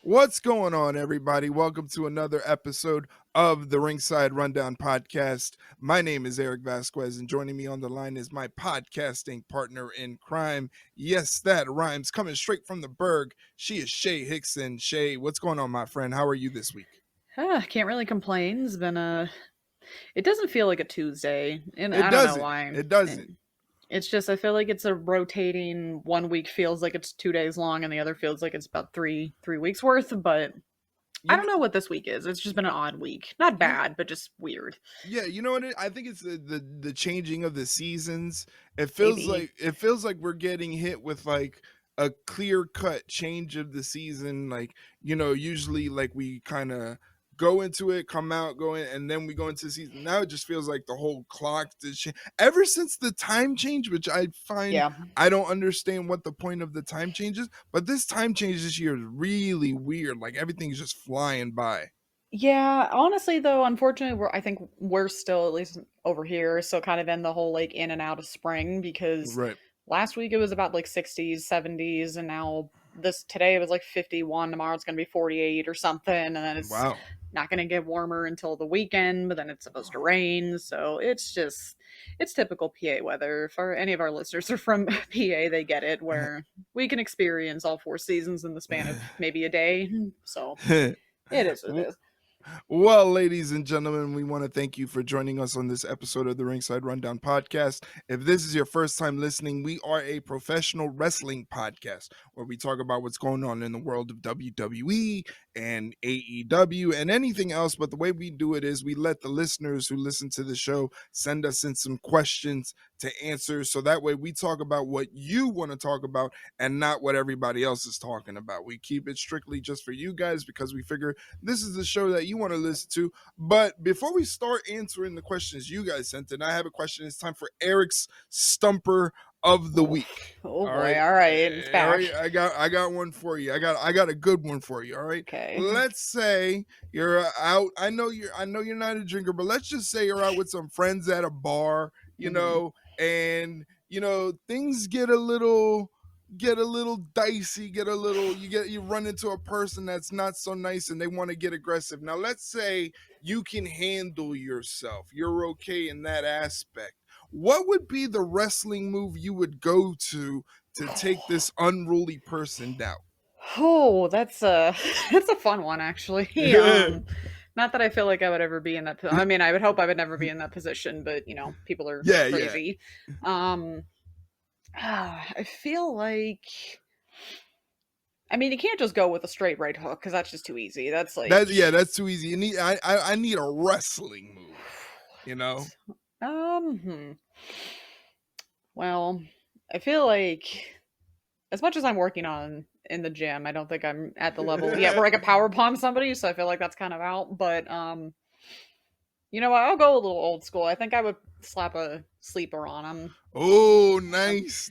What's going on, everybody? Welcome to another episode of the Ringside Rundown podcast. My name is Erik Vasquez, and joining me on the line is my podcasting partner in crime. Yes, that rhymes. Coming straight from the Berg, she is Shay Hickson. Shay, what's going on, my friend? How are you this week? Can't really complain. It's been it doesn't feel like a Tuesday, and It I don't know doesn't. why. It doesn't. It's just I feel like it's a rotating. One week feels like it's 2 days long, and the other feels like it's about three weeks worth. But I You don't know, know what this week is. It's just been an odd week. Not you, bad, but just weird. yeah, you know what? I think it's the changing of the seasons. Maybe. It feels like we're getting hit with like a clear cut change of the season. Like, usually like we kind of go into it, come out, go in, and then we go into the season. Now it just feels like the whole clock just ever since the time change, which I find Yeah. I don't understand what the point of the time change is, but this time change this year is really weird. Like everything's just flying by. Yeah, honestly though, unfortunately, I think we're still, at least over here, still kind of in the whole like in and out of spring because Right. last week it was about like 60s, 70s, and now this today it was like 51. Tomorrow it's gonna be 48 or something, and then it's Wow. not gonna get warmer until the weekend, but then it's supposed to rain. So it's typical PA weather. If any of our listeners are from PA, they get it, where we can experience all four seasons in the span of maybe a day. So it is what it is. Well, ladies and gentlemen, we want to thank you for joining us on this episode of the Ringside Rundown podcast. If this is your first time listening, we are a professional wrestling podcast where we talk about what's going on in the world of WWE and AEW and anything else. But the way we do it is we let the listeners who listen to the show send us in some questions to answer. So that way we talk about what you want to talk about and not what everybody else is talking about. We keep it strictly just for you guys because we figure this is the show that you want to listen to. But before we start answering the questions you guys sent in, I have a question. It's time for Erik's Stumper of the Week. Oh All boy! right. All right, it's back. Eric, I got one for you. I got a good one for you. All right. Okay. Let's say you're out. I know you're not a drinker, but let's just say you're out with some friends at a bar, and things get a little dicey, you run into a person that's not so nice and they want to get aggressive. Now let's say you can handle yourself, you're okay in that aspect. What would be the wrestling move you would go to take this unruly person down? Oh, that's a that's a fun one actually. Not that I feel like I would ever be in that. I mean, I would hope I would never be in that position, but people are Yeah, crazy. I feel like. I mean, you can't just go with a straight right hook because that's just too easy. That's like that's too easy. I need a wrestling move. Well, I feel like as much as I'm working on in the gym, I don't think I'm at the level yet where I could power bomb somebody. So I feel like that's kind of out. But you know what? I'll go a little old school. I think I would slap a sleeper on him. Oh, nice.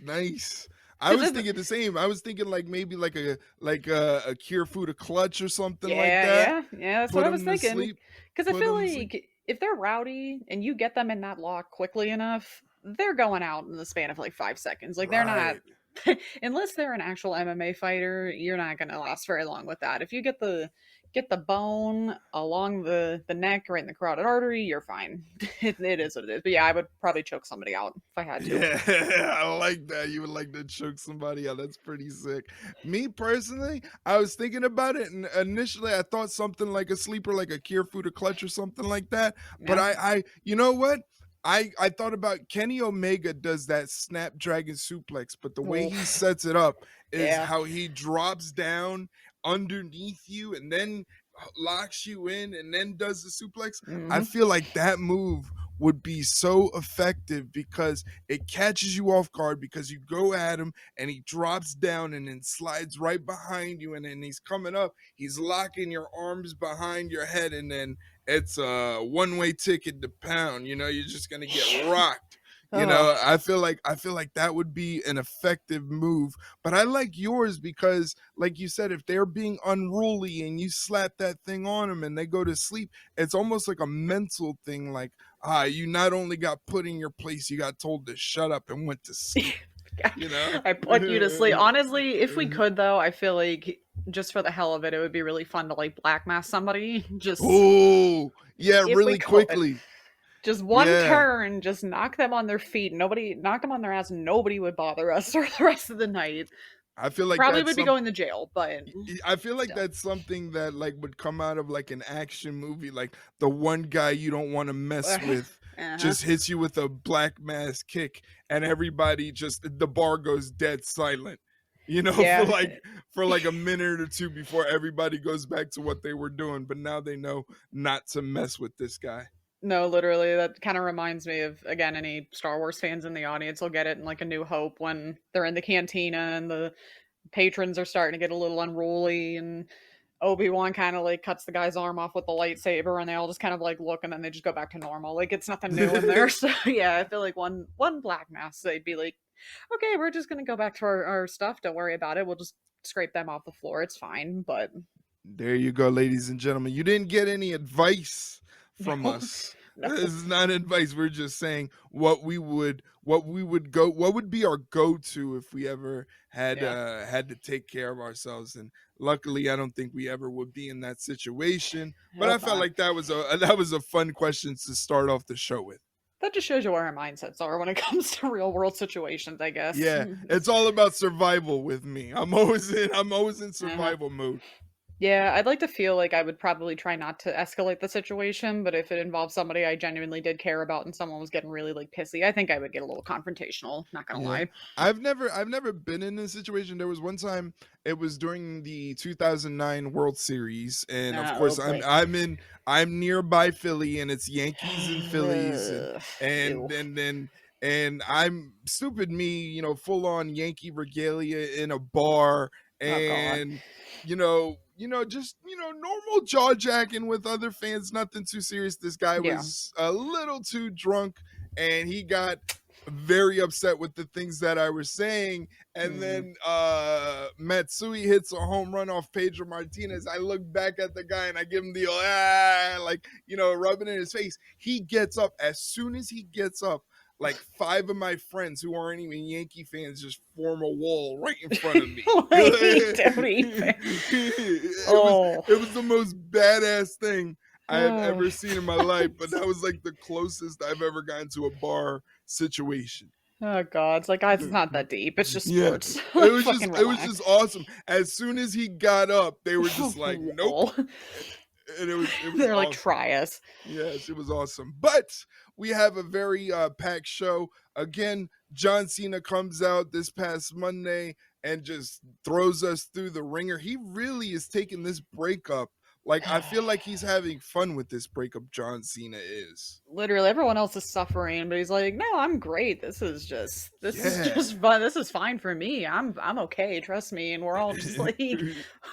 I was Because thinking the same. I was thinking like maybe like a cure food, a clutch or something like yeah, that. that's Put what I was them to thinking. sleep. Because I Put feel them to sleep. like if they're rowdy and you get them in that lock quickly enough, they're going out in the span of like 5 seconds. Like they're not, Right. unless they're an actual MMA fighter, you're not going to last very long with that. If you get the bone along the neck or in the carotid artery, you're fine. It is what it is. But yeah, I would probably choke somebody out if I had to. Yeah, I like that. You would like to choke somebody out. That's pretty sick. Me personally, I was thinking about it, and initially I thought something like a sleeper, like a cure food or clutch or something like that. But Yeah. I you know what? I thought about Kenny Omega does that Snapdragon suplex, but the way he Oof. sets it up is Yeah. how he drops down underneath you and then locks you in and then does the suplex. I Hmm. feel like that move would be so effective because it catches you off guard because you go at him and he drops down and then slides right behind you, and then he's coming up, he's locking your arms behind your head, and then it's a one-way ticket to pound. You're just gonna get rocked. Oh. I feel like that would be an effective move. But I like yours because, like you said, if they're being unruly and you slap that thing on them and they go to sleep, it's almost like a mental thing. Like, you not only got put in your place, you got told to shut up and went to sleep. I put you to sleep. Honestly, if we could though, I feel like just for the hell of it, it would be really fun to like black mask somebody. Just Oh, yeah, if we really could. quickly. Just one Yeah. turn, just knock them on their feet. Nobody knock them on their ass. Nobody would bother us for the rest of the night. I feel like Probably that's would be some going to jail, but I feel like still. that's something that like would come out of like an action movie. Like the one guy you don't want to mess with Uh-huh. just hits you with a black mass kick, and everybody just the bar goes dead silent. You know, Yeah. for like a minute or two before everybody goes back to what they were doing. But now they know not to mess with this guy. No, literally, that kind of reminds me of, again, any Star Wars fans in the audience will get it in like A New Hope when they're in the cantina and the patrons are starting to get a little unruly and Obi-Wan kind of like cuts the guy's arm off with the lightsaber and they all just kind of like look and then they just go back to normal. Like it's nothing new in there. So yeah, I feel like one black mass, they'd be like, okay, we're just gonna go back to our stuff. Don't worry about it. We'll just scrape them off the floor. It's fine. But There you go, ladies and gentlemen. You didn't get any advice from no, us. no. This is not advice. We're just saying what would be our go-to if we ever Yeah. had to take care of ourselves. And luckily I don't think we ever would be in that situation. But I Hope felt not. like that was a fun question to start off the show with. That just shows you where our mindsets are when it comes to real world situations, I guess. Yeah, it's all about survival with me. I'm always in Uh-huh. survival mode. Yeah, I'd like to feel like I would probably try not to escalate the situation, but if it involved somebody I genuinely did care about and someone was getting really like pissy, I think I would get a little confrontational, not gonna Yeah. lie. I've never been in a situation. There was one time it was during the 2009 World Series, and of Oh course boy. I'm nearby Philly, and it's Yankees and Phillies, and Ew. and and then and I'm stupid me, full on Yankee regalia in a bar, Oh god. and just normal jaw jacking with other fans, nothing too serious. This guy Yeah. was a little too drunk, and he got very upset with the things that I was saying. And Mm. then Matsui hits a home run off Pedro Martinez. I look back at the guy and I give him the rubbing in his face. He gets up. As soon as he gets up, like five of my friends who aren't even Yankee fans just form a wall right in front of me. Like, don't even. it was Oh. it was the most badass thing I have Oh. ever seen in my life, but that was like the closest I've ever gotten to a bar situation. Oh god. It's like, guys, it's not that deep. It's just Yeah. sports. It Like was just fucking it was just relax. awesome. As soon as he got up, they were just like, "Nope." Lol. And it was They're like, awesome. try us. Yes, it was awesome. But we have a very packed show. Again, John Cena comes out this past Monday and just throws us through the ringer. He really is taking this breakup. Like, I feel like he's having fun with this breakup, John Cena is. Literally everyone else is suffering, but he's like, "No, I'm great. This is Yeah. just fun. This is fine for me. I'm okay. Trust me." And we're all just like,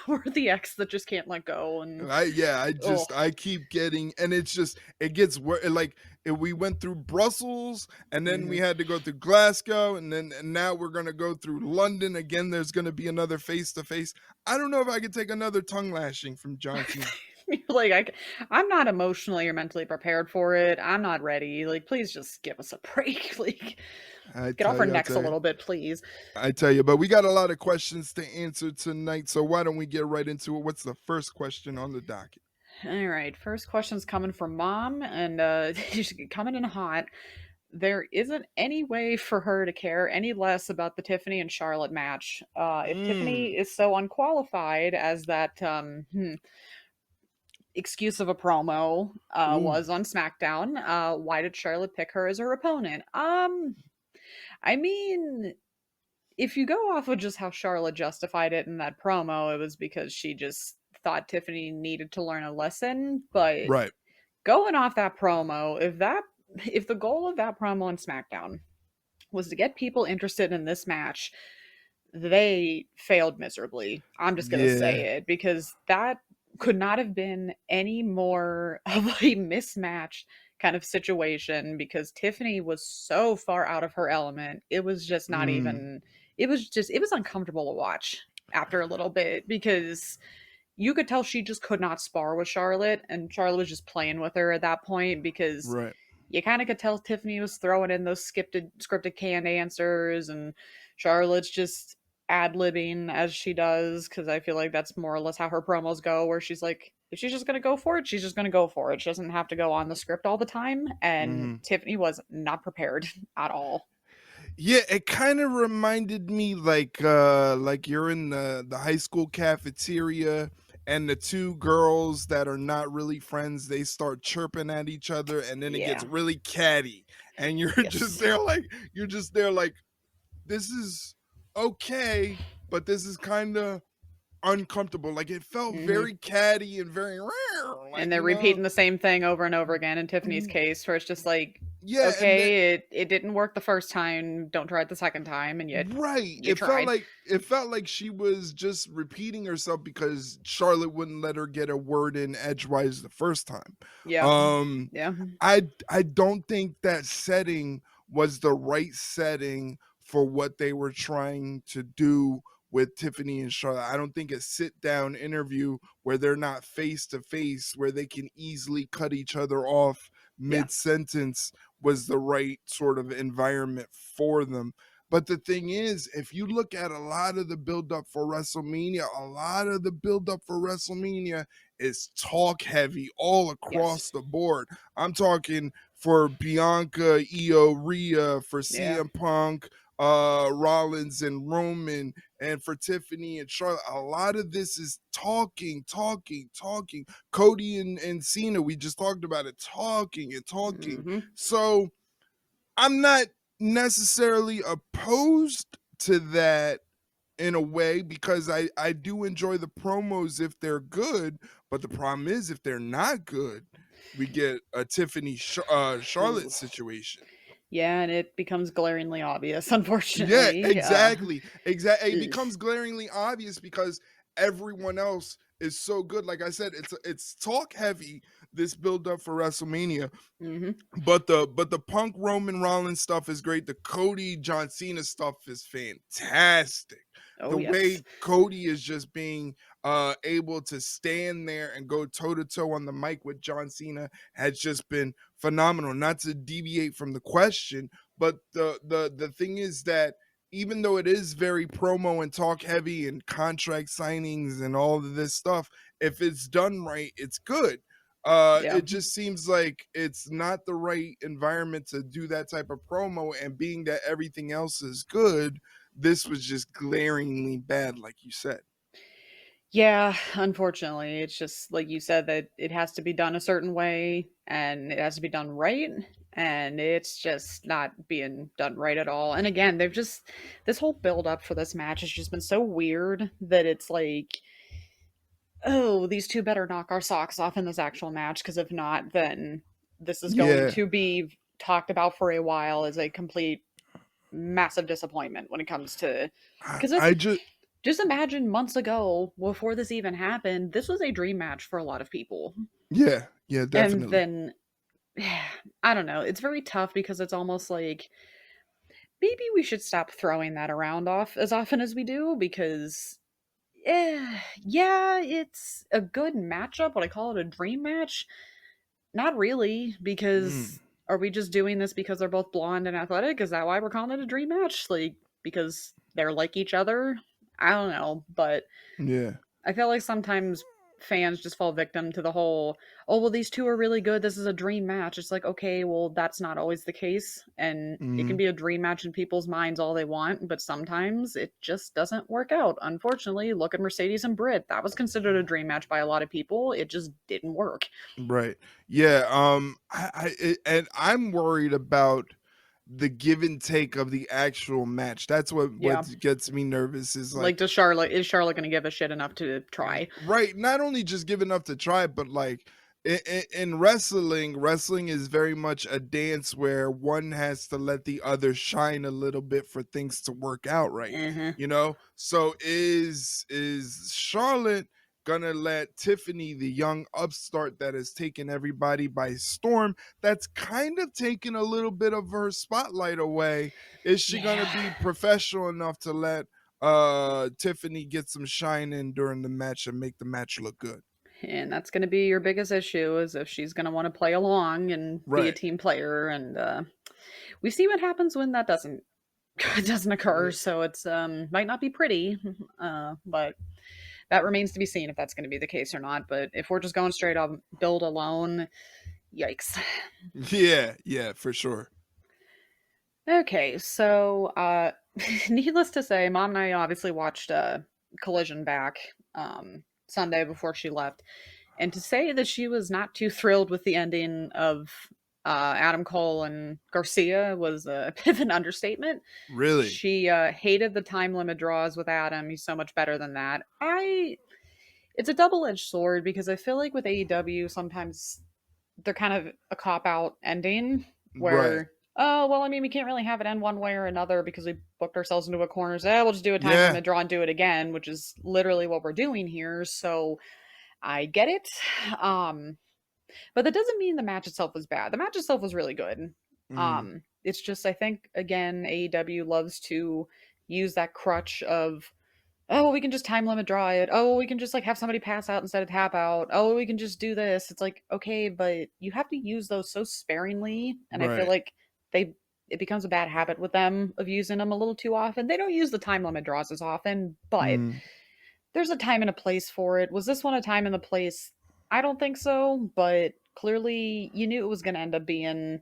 we're the ex that just can't let go. And oh, I keep getting, and it's just it gets like we went through Brussels, and then we mhm. had to go through Glasgow, and now we're gonna go through London again. There's gonna be another face to face. I don't know if I could take another tongue lashing from John Cena. Like I'm not emotionally or mentally prepared for it. I'm not ready. Like, please just give us a break. Like, I get off tell our you, I necks a tell you, little bit, please. I tell you. But we got a lot of questions to answer tonight, so why don't we get right into it? What's the first question on the docket? All right, first question's coming from mom, and she's coming in hot. There isn't any way for her to care any less about the Tiffany and Charlotte match. If Mm. Tiffany is so unqualified as that excuse of a promo Ooh. was on SmackDown, why did Charlotte pick her as her opponent? I mean, if you go off of just how Charlotte justified it in that promo, it was because she just thought Tiffany needed to learn a lesson. But Right. going off that promo, if the goal of that promo on SmackDown was to get people interested in this match, they failed miserably. I'm just gonna Yeah. say it because that could not have been any more of a mismatched kind of situation because Tiffany was so far out of her element. It was just not Mm. even it was uncomfortable to watch after a little bit because you could tell she just could not spar with Charlotte and Charlotte was just playing with her at that point because Right. you kind of could tell Tiffany was throwing in those scripted canned answers and Charlotte's just ad-libbing as she does, because I feel like that's more or less how her promos go, where she's like, if she's just gonna go for it, she's just gonna go for it. She doesn't have to go on the script all the time. And Mhm. Tiffany was not prepared at all. Yeah, it kind of reminded me like you're in the high school cafeteria and the two girls that are not really friends, they start chirping at each other and then it gets Yeah. really catty and you're just Yes. there like this is okay, but this is kind of uncomfortable. Like it felt Hmm. very catty and very And like, they're repeating the same thing over and over again in Tiffany's case, where it's just like, yeah, and then okay, it didn't work the first time, don't try it the second time, and yet right. you tried. It felt like she was just repeating herself because Charlotte wouldn't let her get a word in edgewise the first time. Yeah. Um Yeah. I don't think that setting was the right setting for what they were trying to do with Tiffany and Charlotte. I don't think a sit down interview where they're not face to face, where they can easily cut each other off Yeah. mid sentence, was the right sort of environment for them. But the thing is, if you look at a lot of the buildup for WrestleMania, a lot of the buildup for WrestleMania is talk heavy all Yes. across the board. I'm talking for Bianca, Io, Rhea, for Yeah. CM Punk, Rollins and Roman, and for Tiffany and Charlotte. A lot of this is talking, talking, talking. Cody and Cena, we just talked about it, talking and talking. Hmm. So I'm not necessarily opposed to that in a way because I do enjoy the promos if they're good, but the problem is if they're not good, we get a Charlotte Ooh. situation. Yeah, and it becomes glaringly obvious, Yeah, unfortunately. exactly. Exactly. It Ugh. becomes glaringly obvious because everyone else is so good. Like I said, it's talk heavy this build up for WrestleMania. Mhm. But the Punk Roman Rollins stuff is great. The Cody John Cena stuff is fantastic. Oh, The yes. way Cody is just being able to stand there and go toe to toe on the mic with John Cena has just been phenomenal. Not to deviate from the question, but the thing is that even though it is very promo and talk heavy and contract signings and all of this stuff, if it's done right, it's good. Yeah. It just seems like it's not the right environment to do that type of promo. And being that everything else is good, this was just glaringly bad, like you said. Yeah, unfortunately, it's just like you said that it has to be done a certain way and it has to be done right, and it's just not being done right at all. And again, they've just this whole build up for this match has just been so weird that it's like, oh, these two better knock our socks off in this actual match, because if not, then this is going Yeah, to be talked about for a while as a complete massive disappointment when it comes to, because I it's just just imagine months ago, before this even happened, this was a dream match for a lot of people. yeah, yeah, And definitely. then I don't know, it's very tough because it's almost like maybe we should stop throwing that around off as often as we do, because yeah, it's a good matchup. Would I call it a dream match? Not really, Mm, because are we just doing this because they're both blonde and athletic? Is that why we're calling it a dream match? Like, because they're like each other? I don't know, but yeah. I feel like sometimes fans just fall victim to the whole, oh, well, these two are really good. This is a dream match. It's like, okay, well, that's not always the case. And it can Mhm. be a dream match in people's minds all they want, but sometimes it just doesn't work out. Unfortunately, look at Mercedes and Britt. That was considered a dream match by a lot of people. It just didn't work. Right. Yeah. And I'm worried about the give and take of the actual match. That's what Yeah. gets me nervous. Is Like, like Is Charlotte going to give a shit enough to try? right, not only just give enough to try, but like in wrestling, wrestling is very much a dance where one has to let the other shine a little bit for things to work out right. Uh-huh. So is Charlotte gonna let Tiffany, the young upstart that has taken everybody by storm, that's kind of taken a little bit of her spotlight away, is she gonna Yeah. be professional enough to let Tiffany get some shine in during the match and make the match look good? And that's going to be your biggest issue, is if she's going to want to play along and be a Right. team player. And we see what happens when that doesn't it doesn't occur, so it's might not be pretty, but that remains to be seen if that's going to be the case or not. But if we're just going straight up build alone, yikes. Yeah, yeah, for sure. Okay, so needless to say, mom and I obviously watched Collision back Sunday before she left. And to say that she was not too thrilled with the ending of Adam Cole and Garcia was a bit of an understatement. Really? She hated the time limit draws with Adam. He's so much better than that. It's a double edged sword because I feel like with AEW sometimes they're kind of a cop out ending Right. where, oh well, I mean we can't really have it end one way or another because we booked ourselves into a corner. So we'll just do a time Yeah. limit draw and do it again, which is literally what we're doing here. So I get it. Um, but that doesn't mean the match itself was bad. The match itself was really good. Mm, It's just I think again AEW loves to use that crutch of, oh well, we can just time limit draw it. Oh well, we can just like have somebody pass out instead of tap out. Oh well, we can just do this. It's like okay, but you have to use those so sparingly, and I feel right. like they it becomes a bad habit with them of using them a little too often. They don't use the time limit draws as often, but Mm, there's a time and a place for it. Was this one a time and a place? I don't think so, but clearly you knew it was going to end up being.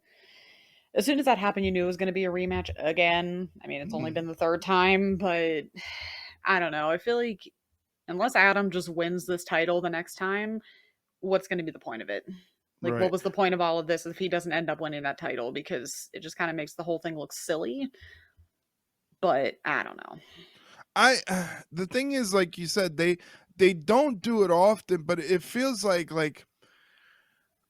As soon as that happened, you knew it was going to be a rematch again. I mean, it's only mm, been the third time, but I don't know. I feel like unless Adam just wins this title the next time, what's going to be the point of it? Like, what right. was the point of all of this if he doesn't end up winning that title? Because it just kind of makes the whole thing look silly. But I don't know. I the thing is, like you said, they don't do it often, but it feels like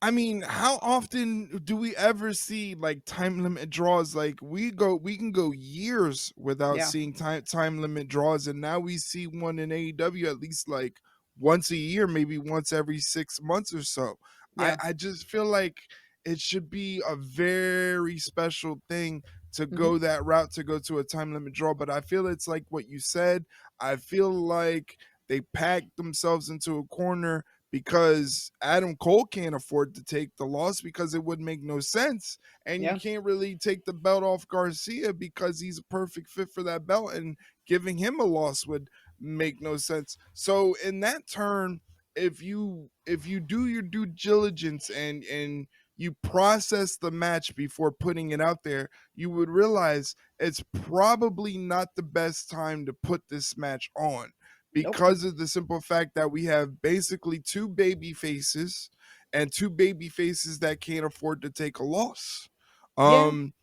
I mean, how often do we ever see like time limit draws? Like we can go years without Yeah. seeing time limit draws, and now we see one in AEW at least like once a year, maybe once every 6 months or so. I Yeah. I just feel like it should be a very special thing to Hmm. go that route, to go to a time limit draw. But I feel it's like what you said. I feel like they packed themselves into a corner because Adam Cole can't afford to take the loss because it would make no sense. And you Yeah. can't really take the belt off Garcia because he's a perfect fit for that belt, and giving him a loss would make no sense. So in that turn, if you do your due diligence and you process the match before putting it out there, you would realize it's probably not the best time to put this match on, Nope. because of the simple fact that we have basically two baby faces and two baby faces that can't afford to take a loss. Yeah. Um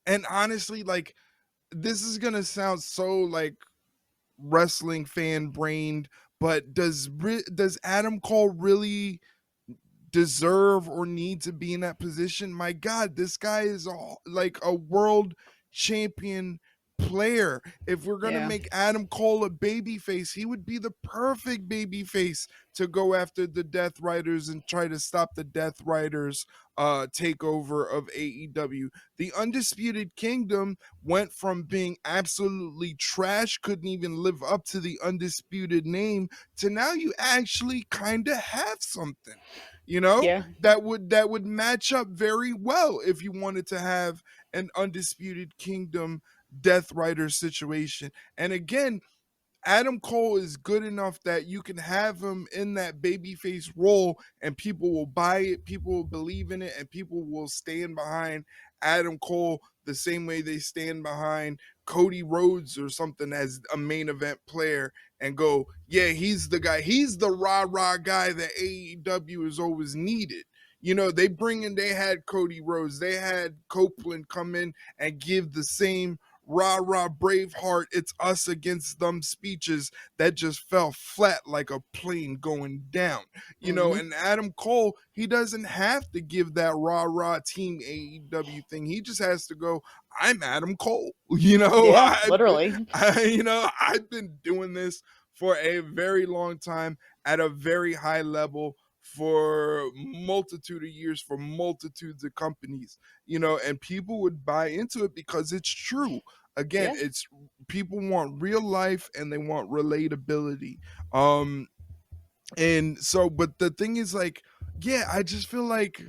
and honestly, like, this is going to sound so like wrestling fan brained, but does Adam Cole really deserve or need to be in that position? My God, this guy is like a world champion player. If we're gonna Yeah. make Adam Cole a baby face, he would be the perfect baby face to go after the Death Riders and try to stop the Death Riders takeover of AEW. The Undisputed Kingdom went from being absolutely trash, couldn't even live up to the undisputed name, to now you actually kind of have something, you know, Yeah. that would match up very well if you wanted to have an Undisputed Kingdom Death Rider situation. And again, Adam Cole is good enough that you can have him in that babyface role and people will buy it, people will believe in it, and people will stand behind Adam Cole the same way they stand behind Cody Rhodes or something as a main event player, and go, yeah, he's the guy, he's the rah-rah guy that AEW has always needed. You know, they had Cody Rhodes, they had Copeland come in and give the same rah rah Braveheart, it's us against them speeches that just fell flat like a plane going down. You know, Hmm. and Adam Cole, he doesn't have to give that rah rah team AEW thing. He just has to go, I'm Adam Cole. You know, Yeah. Literally. I've been doing this for a very long time at a very high level for multitude of years for multitudes of companies, you know, and people would buy into it because it's true. Again, Yeah. it's people want real life and they want relatability. Um and so, but the thing is, like, yeah, I just feel like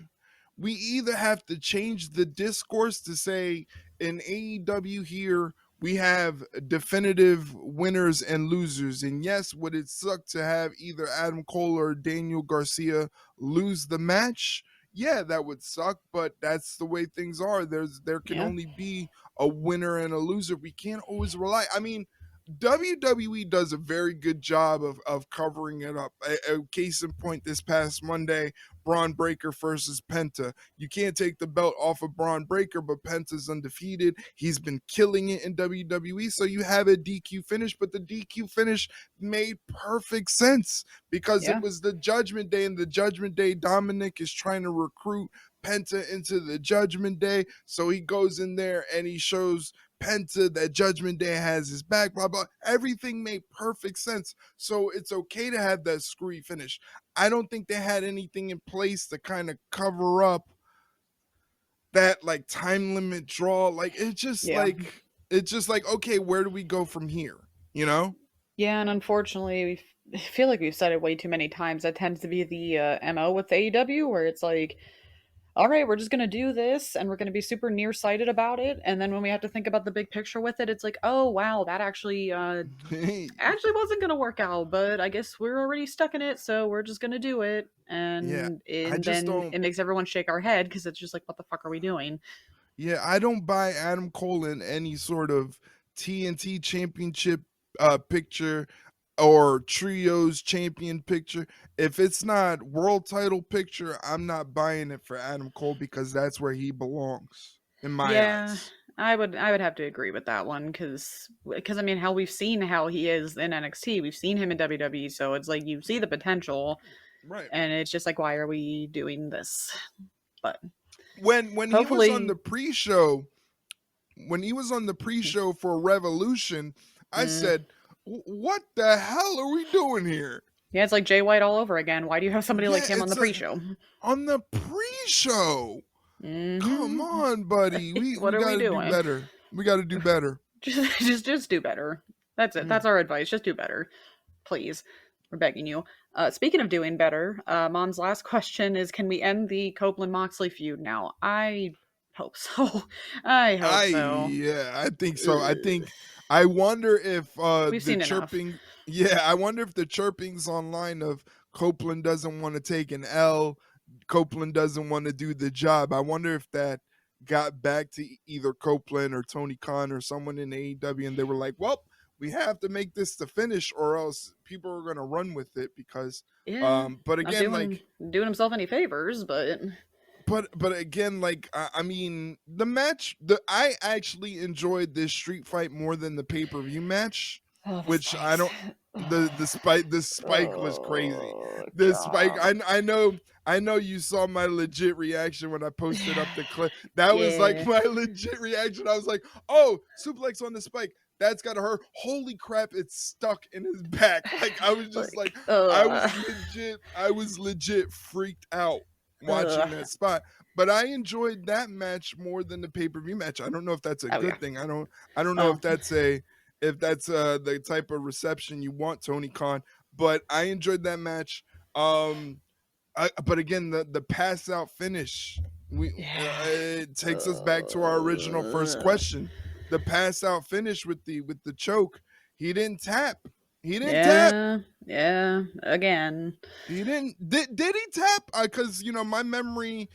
we either have to change the discourse to say in AEW here, we have definitive winners and losers. And yes, would it suck to have either Adam Cole or Daniel Garcia lose the match? Yeah, that would suck, but that's the way things are. There can Yeah. only be a winner and a loser. We can't always rely. I mean, WWE does a very good job of covering it up. A case in point, this past Monday, Braun Breaker versus Penta. You can't take the belt off of Braun Breaker, but Penta's undefeated. He's been killing it in WWE. So you have a DQ finish, but the DQ finish made perfect sense because it Yeah. was the Judgment Day, and the Judgment Day, Dominic is trying to recruit Penta into the Judgment Day. So he goes in there and he shows Penta that Judgment Day has his back, blah, blah. Everything made perfect sense. So it's okay to have that screwy finish. I don't think they had anything in place to kind of cover up that like time limit draw. Like Yeah. it's just like, okay, where do we go from here? You know? Yeah, and unfortunately, I feel like we've said it way too many times. That tends to be the MO with AEW, where it's like, all right, we're just going to do this and we're going to be super nearsighted about it. And then when we have to think about the big picture with it, it's like, oh, wow, that actually wasn't going to work out, but I guess we're already stuck in it. So we're just going to do it. Yeah. And then it makes everyone shake our head because it's just like, what the fuck are we doing? Yeah, I don't buy Adam Cole in any sort of TNT championship picture or trios champion picture. If it's not world title picture, I'm not buying it for Adam Cole because that's where he belongs in my Yeah, eyes. I would have to agree with that one because I mean how we've seen how he is in NXT, we've seen him in WWE, so it's like you see the potential, Right. and it's just like why are we doing this? But When he was on the hopefully, pre-show, when he was on the pre-show for Revolution, I mm, said, "What the hell are we doing here?" yeah, it's like Jay White all over again. Why do you have somebody like Yeah, him on the it's a pre-show? on the pre-show. Come Hmm. on, buddy. What We are got we to do doing? better. We got to do better. Just do better. That's it. That's Mm. our advice. Just do better, please. We're begging you. Speaking of doing better, Mom's last question is: can we end the Copeland Moxley feud now? I hope so. I hope so. I think so. I Ugh. think I wonder if We've the seen enough. chirping yeah, I wonder if the chirpings online of Copeland doesn't want to take an L, Copeland doesn't want to do the job. I wonder if that got back to either Copeland or Tony Khan or someone in AEW and they were like, "Well, we have to make this the finish or else people are going to run with it because Yeah, but not again doing himself any favors, but but again, like I mean, the match. The I actually enjoyed this street fight more than the pay per view match, oh, the which I spikes. don't. The spike was crazy. Oh The spike. god. I know you saw my legit reaction when I posted up the clip. That was like Yeah. my legit reaction. I was like, oh, suplex on the spike. That's gotta hurt. Holy crap! It's stuck in his back. Like I was just like, Like, ugh. I was legit freaked out watching Ugh. that spot. But I enjoyed that match more than the pay-per-view match. I don't know if that's a Oh yeah. good thing. I don't know Oh if that's the type of reception you want, Tony Khan. But I enjoyed that match. But again, the pass out finish, yeah. it takes us back to our original first question. The pass out finish with the choke. He didn't tap. He didn't tap. Yeah. Yeah. Again. He didn't. Did he tap? Because my memory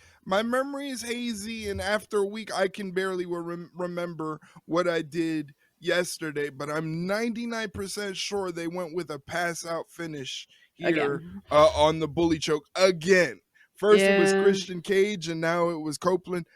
is hazy, and after a week, I can barely remember what I did yesterday. But I'm 99% sure they went with a pass out finish here Again. on the bully choke again. First it was Yeah. Christian Cage, and now it was Copeland.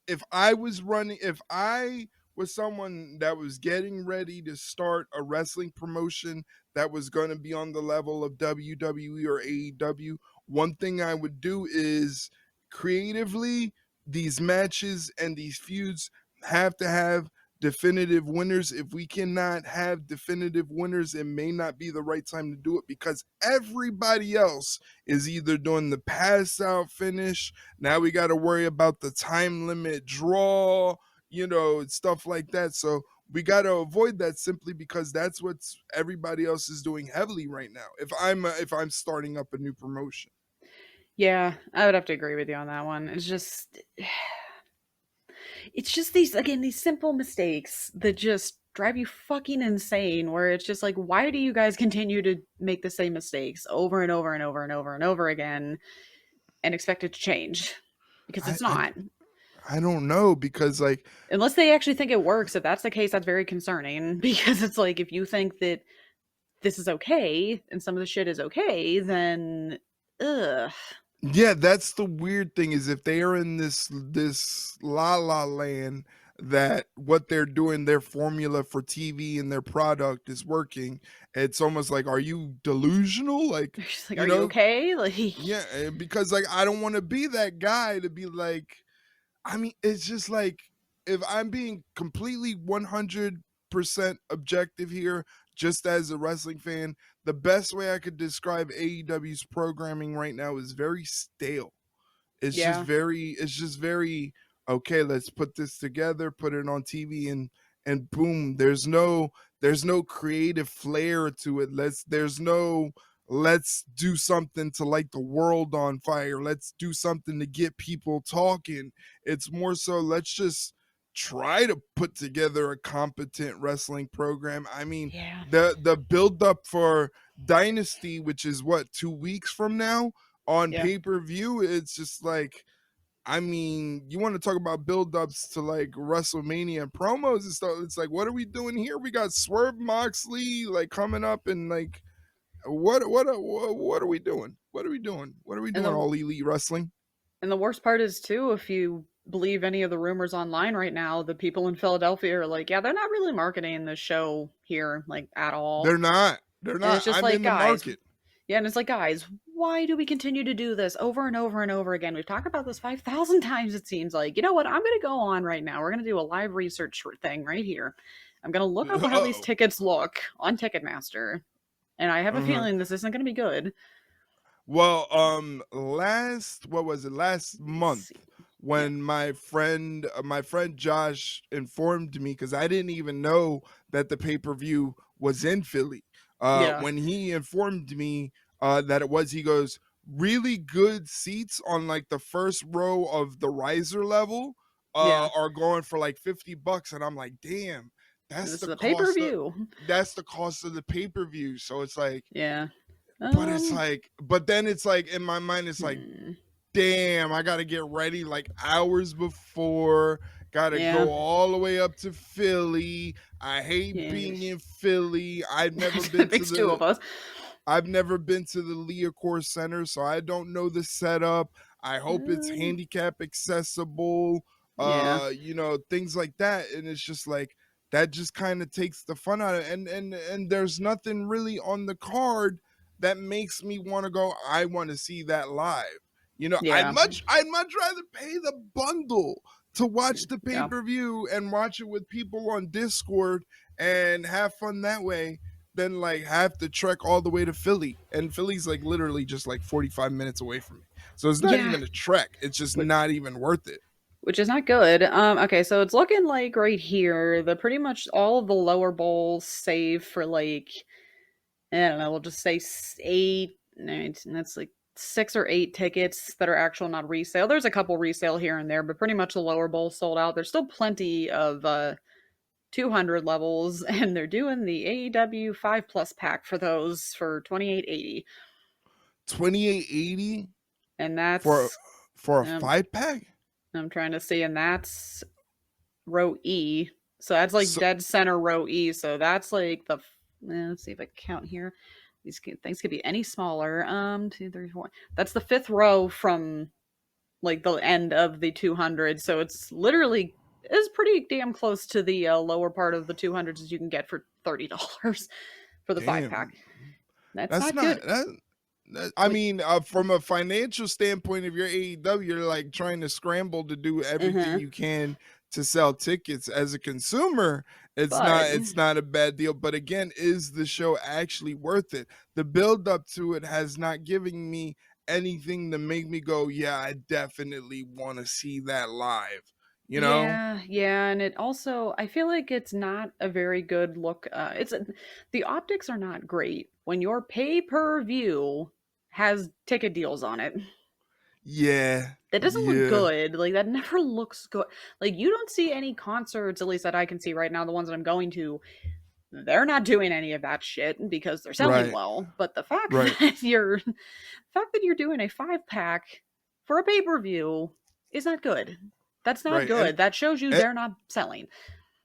If I was running, if I was someone that was getting ready to start a wrestling promotion that was going to be on the level of WWE or AEW, one thing I would do is creatively, these matches and these feuds have to have definitive winners. If we cannot have definitive winners, it may not be the right time to do it because everybody else is either doing the pass out finish. Now we got to worry about the time limit draw, stuff like that. So we got to avoid that simply because that's what everybody else is doing heavily right now. If I'm starting up a new promotion. Yeah. I would have to agree with you on that one. It's just it's just these simple mistakes that just drive you fucking insane, where it's just like, why do you guys continue to make the same mistakes over and over and over and over and over again and expect it to change? Because I, it's I not. I don't know because like Unless they actually think it works. If that's the case, that's very concerning. Because it's like, if you think that this is okay and some of the shit is okay, then ugh. yeah, that's the weird thing is if they are in this la la land that what they're doing, their formula for TV and their product is working, it's almost like, are you delusional? Like, They're just like, you are you know, okay? Like, yeah, because like I don't want to be that guy to be like, I mean, it's just like if I'm being completely 100% objective here, just as a wrestling fan, the best way I could describe AEW's programming right now is very stale. yeah, It's just very okay, let's put this together, put it on TV and boom, there's no creative flair to it. There's no let's do something to light the world on fire. Let's do something to get people talking. It's more so let's just try to put together a competent wrestling program. I mean, yeah, the build up for Dynasty, which is what 2 weeks from now, on yeah. pay-per-view, it's just like, I mean, you want to talk about build-ups to like WrestleMania and promos and stuff. It's like, what are we doing here? We got Swerve Moxley like coming up and like what are we doing? What are we doing? What are we And doing? the All Elite Wrestling? and the worst part is too, if you believe any of the rumors online right now, the people in Philadelphia are like, yeah, they're not really marketing the show here like at all. They're not. They're And it's not. just I'm like, in the guys, market. yeah, and it's like, guys, why do we continue to do this over and over and over again? We've talked about this 5,000 times, it seems like. You know what? I'm going to go on right now. We're going to do a live research thing right here. I'm going to look up how these Uh-oh. tickets look on Ticketmaster. And I have a Uh-huh. feeling this isn't going to be good. Well, last what was it? Last Let's month see. Yeah. when my friend Josh informed me because I didn't even know that the pay-per-view was in Philly. Yeah. When he informed me that it was, he goes, really good seats on like the first row of the riser level Yeah. are going for like $50. And I'm like, damn, And that's this is the a pay per cost of view. that's the cost of the pay-per-view. So it's like, Yeah. but it's like, but then it's like in my mind, it's like, Hmm. damn, I gotta get ready like hours before, gotta Yeah. go all the way up to Philly. I hate Yeah. being in Philly. That makes two of us. I've never been to the Leocore Center, so I don't know the setup. I hope it's Uh, handicap accessible, yeah. things like that. And it's just like that just kind of takes the fun out of it. And there's nothing really on the card that makes me want to go, I want to see that live. Yeah. I'd much rather pay the bundle to watch the Yeah. pay-per-view and watch it with people on Discord and have fun that way than like have to trek all the way to Philly. And Philly's like literally just like 45 minutes away from me. So it's not Yeah. even a trek. It's just not even worth it. Which is not good. Okay, so it's looking like right here, the pretty much all of the lower bowls, save for like, I don't know, we'll just say eight, nine, that's like 6 or 8 tickets that are actual, not resale. There's a couple resale here and there, but pretty much the lower bowl sold out. There's still plenty of 200 levels, and they're doing the AEW 5 plus pack for those for 28.80, 2880 and for that's a um, 5 pack? I'm trying to see, and that's row E. So that's like So dead center row E. So that's like let's see if I can count here. Things could be any smaller. 2, 3, 4. That's the fifth row from like the end of the 200. So it's literally is pretty damn close to the lower part of the 200s as you can get for $30 for the 5 pack. damn. That's That's not not good. I Which, mean, from a financial standpoint, if you're AEW, you're like trying to scramble to do everything uh-huh. you can to sell tickets. As a consumer, But it's not a bad deal. But again, is the show actually worth it? The build up to it has not given me anything to make me go, yeah, I definitely want to see that live. You know? yeah, yeah, and it also, I feel like it's not a very good look. The optics are not great when your pay per view has ticket deals on it. Yeah. That doesn't look Yeah. good. Like, that never looks good. Like, you don't see any concerts, at least that I can see right now, the ones that I'm going to, they're not doing any of that shit because they're selling Right. well. But the fact Right. that you're doing a 5-pack for a pay-per-view is not good. That's not Right. And, good. That shows you and they're not selling.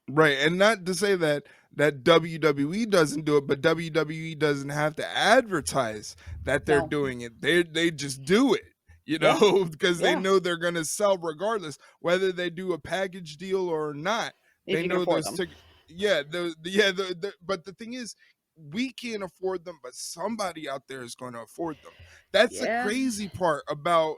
right. And not to say that WWE doesn't do it, but WWE doesn't have to advertise that they're No. doing it. They just do it, Yeah. because they Yeah. know they're going to sell regardless, whether they do a package deal or not. If They you can know afford those them. tickets. Yeah, but the thing is, we can't afford them, but somebody out there is going to afford them. That's the Yeah. crazy part about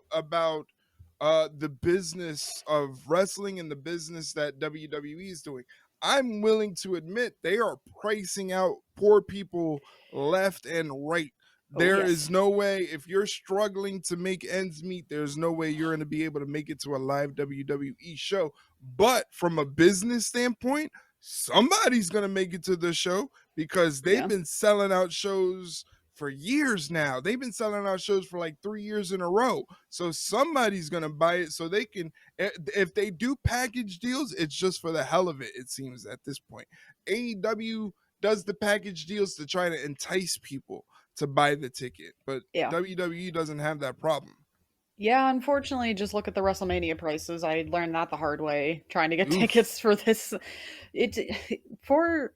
the business of wrestling and the business that WWE is doing. I'm willing to admit they are pricing out poor people left and right. Oh, There yes. is no way, if you're struggling to make ends meet, there's no way you're going to be able to make it to a live WWE show. But from a business standpoint, somebody's going to make it to the show because they've Yeah. been selling out shows for years now. They've been selling out shows for like 3 years in a row. So somebody's going to buy it so they can, if they do package deals, it's just for the hell of it, it seems at this point. AEW does the package deals to try to entice people to buy the ticket, but Yeah. WWE doesn't have that problem. Yeah, unfortunately, just look at the WrestleMania prices. I learned that the hard way trying to get Oof. tickets for this. It for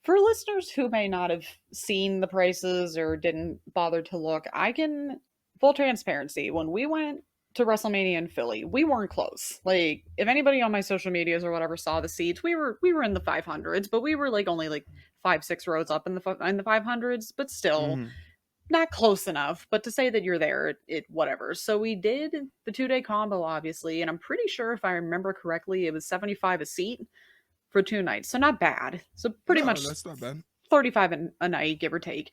listeners who may not have seen the prices or didn't bother to look, I can full transparency. When we went to WrestleMania in Philly, we weren't close. Like if anybody on my social medias or whatever saw the seats, we were in the 500s, but we were like only like 5-6 rows up in the 500s, but still Mhm. not close enough, but to say that you're there, it whatever. So we did the 2-day combo, obviously, and I'm pretty sure if I remember correctly, it was 75 a seat for 2 nights. So not bad. So pretty No, much that's not bad. 35 a night, give or take.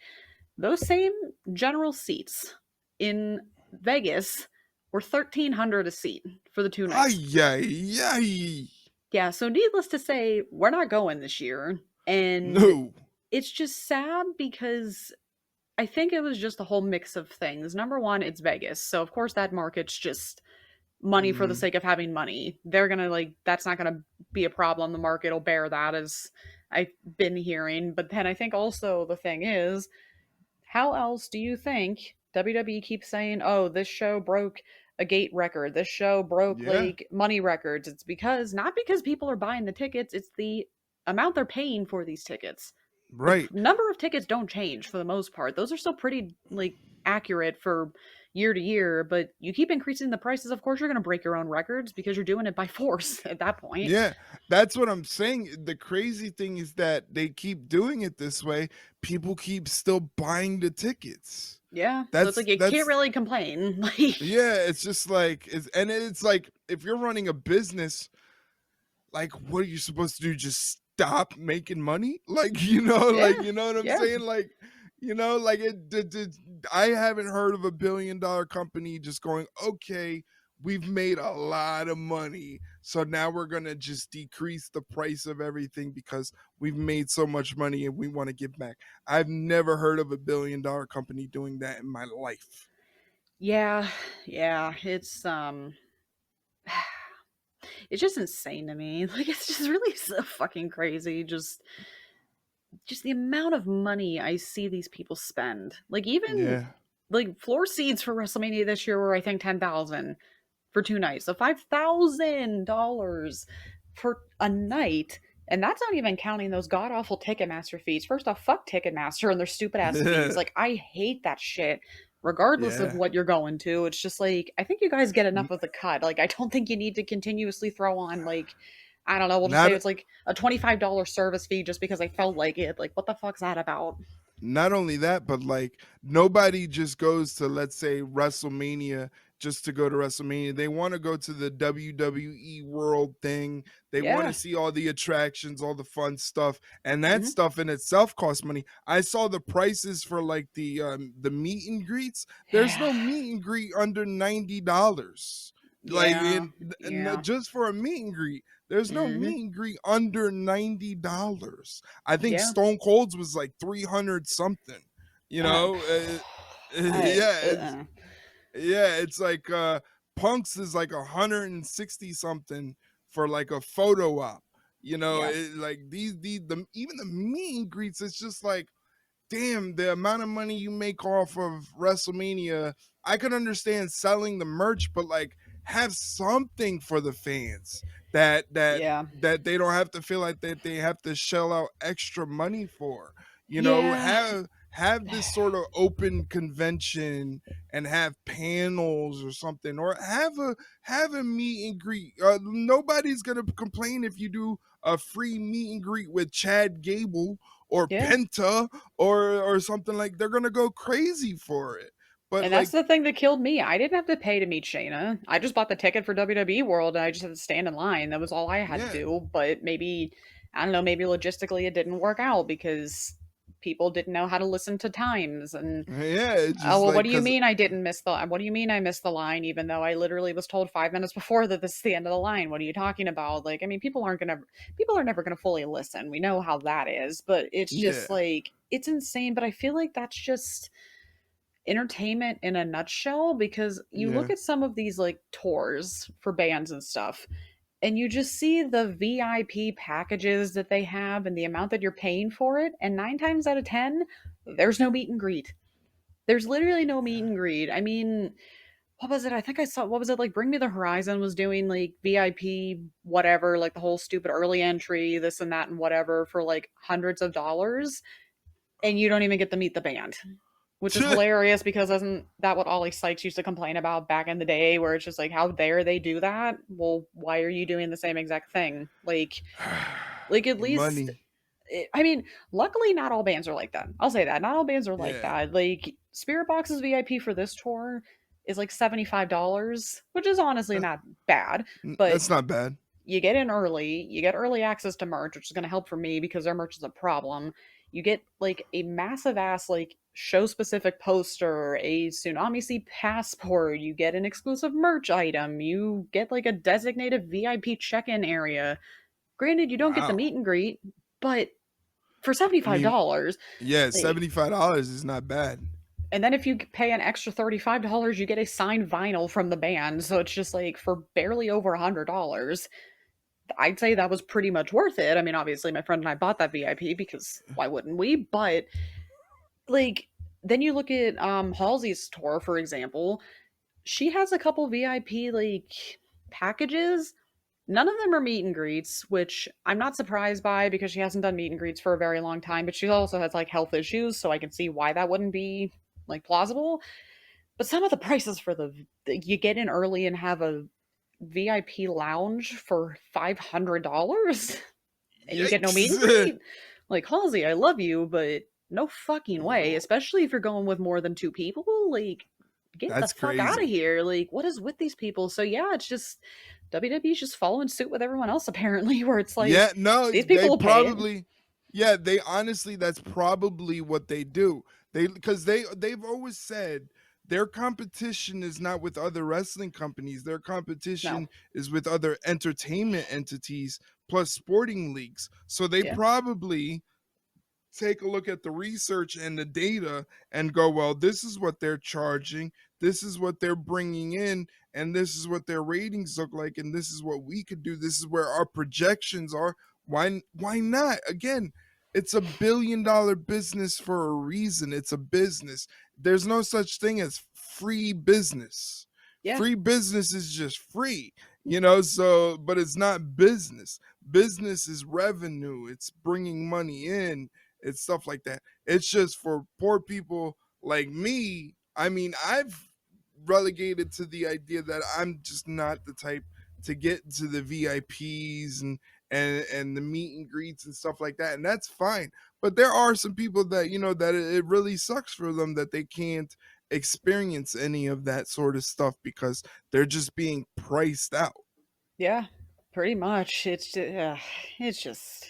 Those same general seats in Vegas were 1,300 a seat for the 2 nights. Ay, ay, ay. Yeah, so needless to say, we're not going this year, and No. it's just sad because I think it was just a whole mix of things. Number one, it's Vegas. So, of course, that market's just money for the Mhm. sake of having money. They're going to, like, that's not going to be a problem. The market will bear that, as I've been hearing. But then I think also the thing is, how else do you think WWE keeps saying, oh, this show broke a gate record? This show broke, Yeah. like, money records. It's because, not because people are buying the tickets, it's the amount they're paying for these tickets. The Right. number of tickets don't change for the most part. Those are still pretty like accurate for year to year, but you keep increasing the prices, of course you're going to break your own records because you're doing it by force at that point. Yeah, that's what I'm saying. The crazy thing is that they keep doing it this way. People keep still buying the tickets. Yeah, so it's That's like you can't that's really complain. Like, yeah, it's just like it's like if you're running a business, like what are you supposed to do? Just stop making money? Like, yeah, you know what I'm yeah. saying? Like, like I haven't heard of a $1 billion company just going, okay, we've made a lot of money. So now we're gonna just decrease the price of everything because we've made so much money and we want to give back. I've never heard of a $1 billion company doing that in my life. Yeah, yeah, it's just insane to me. Like it's just really so fucking crazy. Just the amount of money I see these people spend. Like even Yeah. like floor seats for WrestleMania this year were I think 10,000 for 2 nights. So $5,000 for a night. And that's not even counting those god awful Ticketmaster fees. First off, fuck Ticketmaster and their stupid ass fees. Like I hate that shit. Regardless of Yeah. what you're going to, it's just like I think you guys get enough of the cut. Like I don't think you need to continuously throw on like I don't know. We'll just say Not it's like a $25 service fee just because I felt like it. Like what the fuck's that about? not only that, but like nobody just goes to, let's say, WrestleMania just to go to WrestleMania. They want to go to the WWE World thing. They want Yeah. to see all the attractions, all the fun stuff, and that Hmm. stuff in itself costs money. I saw the prices for like the meet and greets. There's Yeah. no meet and greet under $90. Like Yeah. Yeah. just for a meet and greet, there's no Hmm. meet and greet under $90. I think Yeah. Stone Cold's was like 300 something. You Uh, know, I yeah, uh-uh. yeah, it's like Punk's is like 160 something for like a photo op. Yeah. Like the even the meet and greets, it's just like, damn, the amount of money you make off of WrestleMania. I could understand selling the merch, but like have something for the fans that that Yeah. that they don't have to feel like that they have to shell out extra money for. Yeah. Have this sort of open convention and have panels or something, or have a meet and greet. Nobody's gonna complain if you do a free meet and greet with Chad Gable or Yeah. Penta or something. Like, they're gonna go crazy for it. But And that's like, the thing that killed me. I didn't have to pay to meet Shayna. I just bought the ticket for WWE World and I just had to stand in line. That was all I had to yeah, do. But maybe, I don't know, maybe logistically it didn't work out because people didn't know how to listen to times. And, yeah, it's oh, just well, what like, do you because mean I didn't miss the, what do you mean I missed the line, even though I literally was told 5 minutes before that this is the end of the line? What are you talking about? Like, I mean, people are never going to fully listen. We know how that is. But it's yeah, just like, it's insane. But I feel like that's just entertainment in a nutshell because you yeah, look at some of these like tours for bands and stuff and you just see the VIP packages that they have and the amount that you're paying for it, and 9 times out of 10 there's no meet and greet. There's literally no meet and greet. I mean, what was it? I think I saw, what was it, like Bring Me the Horizon was doing like VIP whatever, like the whole stupid early entry, this and that and whatever for like hundreds of dollars, and you don't even get to meet the band, which is yeah. hilarious because isn't that what Ollie Sykes used to complain about back in the day, where it's just like, how dare they do that? Well, why are you doing the same exact thing? Like at least, Money. I mean, luckily not all bands are like that. I'll say that. Not all bands are like Yeah. that. Like Spirit Box's VIP for this tour is like $75, which is honestly That- not bad, but that's not bad. you get in early, you get early access to merch, which is going to help for me because their merch is a problem. You get like a massive ass like show specific poster, a Tsunami Sea passport, you get an exclusive merch item, you get like a designated VIP check-in area. Granted, you don't get the Wow. meet and greet, but for I mean, $75, yeah, like, $75 is not bad. and then if you pay an extra $35, you get a signed vinyl from the band. So it's just like for barely over $100. I'd say that was pretty much worth it. I mean, obviously, my friend and I bought that VIP because why wouldn't we? But like, then you look at Halsey's tour, for example. She has a couple VIP like packages. None of them are meet and greets, which I'm not surprised by because she hasn't done meet and greets for a very long time. But she also has like health issues, so I can see why that wouldn't be like plausible. But some of the prices for you get in early and have a VIP lounge for $500 and you get no meet Yikes. and greet. Like, Halsey, I love you, but no fucking way. Oh, Especially if you're going with more than 2 people. Like, get the that's fuck out of crazy. here. Like, what is with these people? So yeah, it's just WWE's just following suit with everyone else apparently, where it's like Yeah, no, these they people will pay it. probably, yeah, they honestly, that's probably what they do. Because they've always said their competition is not with other wrestling companies. Their No, competition is with other entertainment entities plus sporting leagues. So they yeah, probably take a look at the research and the data and go, well, this is what they're charging, this is what they're bringing in, and this is what their ratings look like, and this is what we could do, this is where our projections are. Why not? Again, it's $1 billion business for a reason. It's a business. There's no such thing as free business. yeah, Free business is just free, so, but it's not business. Business is revenue, it's bringing money in, it's stuff like that. It's just for poor people like me. I mean, I've relegated to the idea that I'm just not the type to get to the VIPs and the meet and greets and stuff like that, and that's fine. But there are some people that that it really sucks for them that they can't experience any of that sort of stuff because they're just being priced out. yeah. Pretty much. It's just Yeah, it's insane.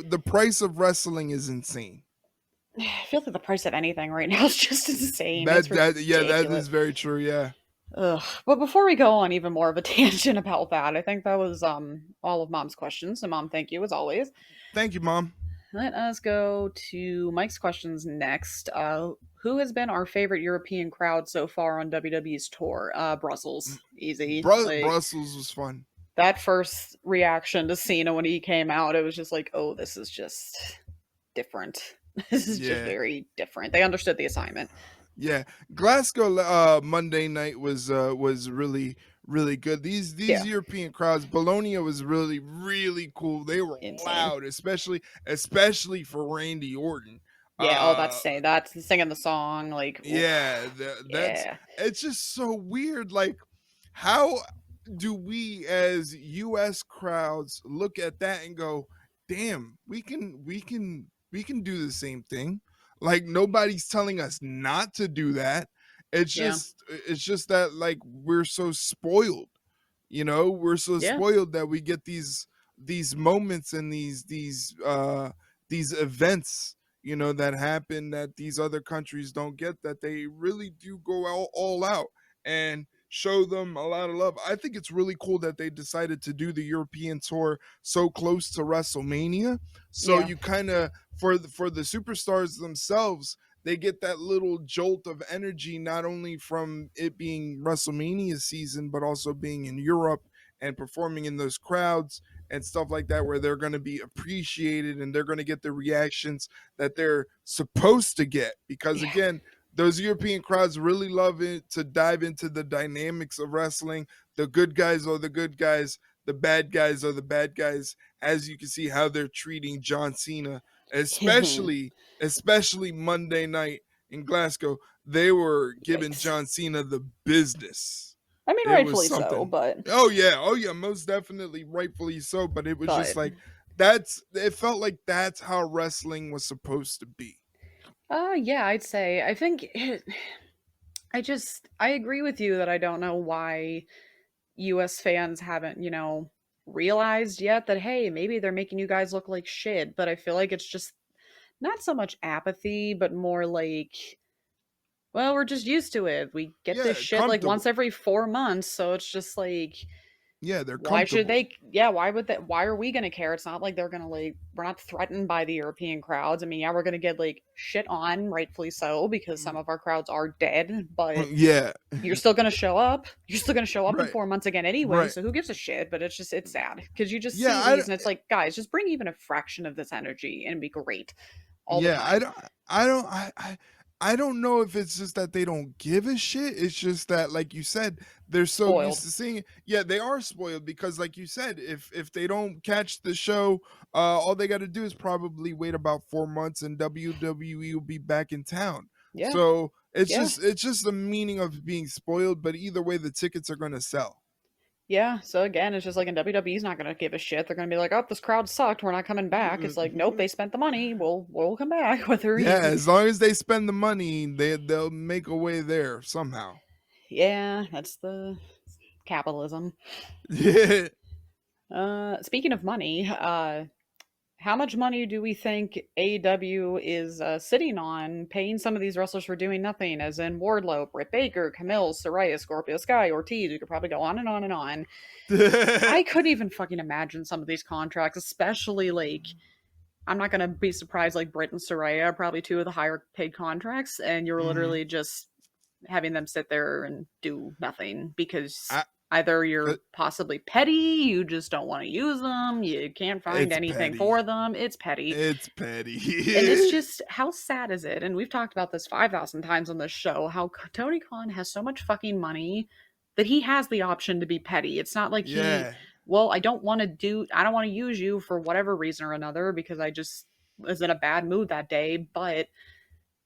the price of wrestling is insane. I feel like the price of anything right now is just insane. It's That ridiculous. is very true. Yeah. Ugh. But before we go on even more of a tangent about that, I think that was all of Mom's questions. So Mom, thank you as always. Thank you, Mom. Let us go to Mike's questions next. who has been our favorite European crowd so far on WWE's tour? Brussels, easy. Like Brussels was fun. that first reaction to Cena when he came out, it was just like, oh, this is just different. This is just Yeah. very different. They understood the assignment. Yeah, Glasgow Monday night was really good. These Yeah, European crowds, Bologna was really cool. They were insane. loud, especially for Randy Orton. Yeah, oh, Uh that's singing the song, like, yeah, oof. that's Yeah, it's just so weird. Like, how do we as US crowds look at that and go, damn, we can do the same thing? Like, nobody's telling us not to do that. yeah, It's just that, like, we're so spoiled. We're so yeah, spoiled that we get these moments and these events, that happen, that these other countries don't get, that they really do go all out and show them a lot of love. I think it's really cool that they decided to do the European tour so close to WrestleMania. So yeah, you kind of, for the superstars themselves, they get that little jolt of energy, not only from it being WrestleMania season, but also being in Europe and performing in those crowds and stuff like that, where they're going to be appreciated and they're going to get the reactions that they're supposed to get. Because yeah, again, those European crowds really love it to dive into the dynamics of wrestling. The good guys are the good guys, the bad guys are the bad guys. As you can see how they're treating John Cena, especially Monday night in Glasgow, they were giving yikes. John Cena the business. I mean, It was rightfully so, something. but Oh yeah, most definitely, rightfully so. But it was just but like, it felt like that's how wrestling was supposed to be. yeah, I'd say I think I agree with you that I don't know why US fans haven't, realized yet that hey, maybe they're making you guys look like shit, but I feel like it's just not so much apathy, but more like well, we're just used to it. We get this Yeah, shit like once comfortable. every 4 months, so it's just like Yeah, they're why should comfortable. they yeah, why would that why are we going to care? It's not like they're going to like we're not threatened by the European crowds. I mean, yeah, we're going to get like shit on, rightfully so, because some Mm, of our crowds are dead, but yeah, you're still going to show up. You're still going to show up in right, 4 months again anyway, right. so who gives a shit? But it's sad because you just Yeah, see these and it's like, guys, just bring even a fraction of this energy and it'd be great all the yeah, time. I don't know if it's just that they don't give a shit. It's just that, like you said, they're so used Spoiled. to seeing it. Yeah, they are spoiled because, like you said, if they don't catch the show, all they got to do is probably wait about 4 months, and WWE will be back in town. Yeah. So Yeah. it's just the meaning of being spoiled. But either way, the tickets are gonna sell. Yeah, so again, it's just like in WWE's not gonna give a shit. They're gonna be like, "Oh, this crowd sucked. We're not coming back." It's like, nope, they spent the money. We'll come back whether Yeah, you. as long as they spend the money, they'll make a way there somehow. Yeah, that's the capitalism. Yeah. Speaking of money, how much money do we think AEW is sitting on paying some of these wrestlers for doing nothing? As in Wardlow, Britt Baker, Camille, Soraya, Scorpio Sky, Ortiz. You could probably go on and on and on. I couldn't even fucking imagine some of these contracts, especially like I'm not gonna be surprised like Britt and Soraya are probably two of the higher paid contracts, and you're Mhm. literally just having them sit there and do nothing because I either c you're possibly petty, you just don't want to use them, you can't find it's anything petty. for them. It's petty. It's petty. And it's just how sad is it? And we've talked about this 5,000 times on this show how Tony Khan has so much fucking money that he has the option to be petty. It's not like he, Yeah. well, I don't want to use you for whatever reason or another because I just was in a bad mood that day, but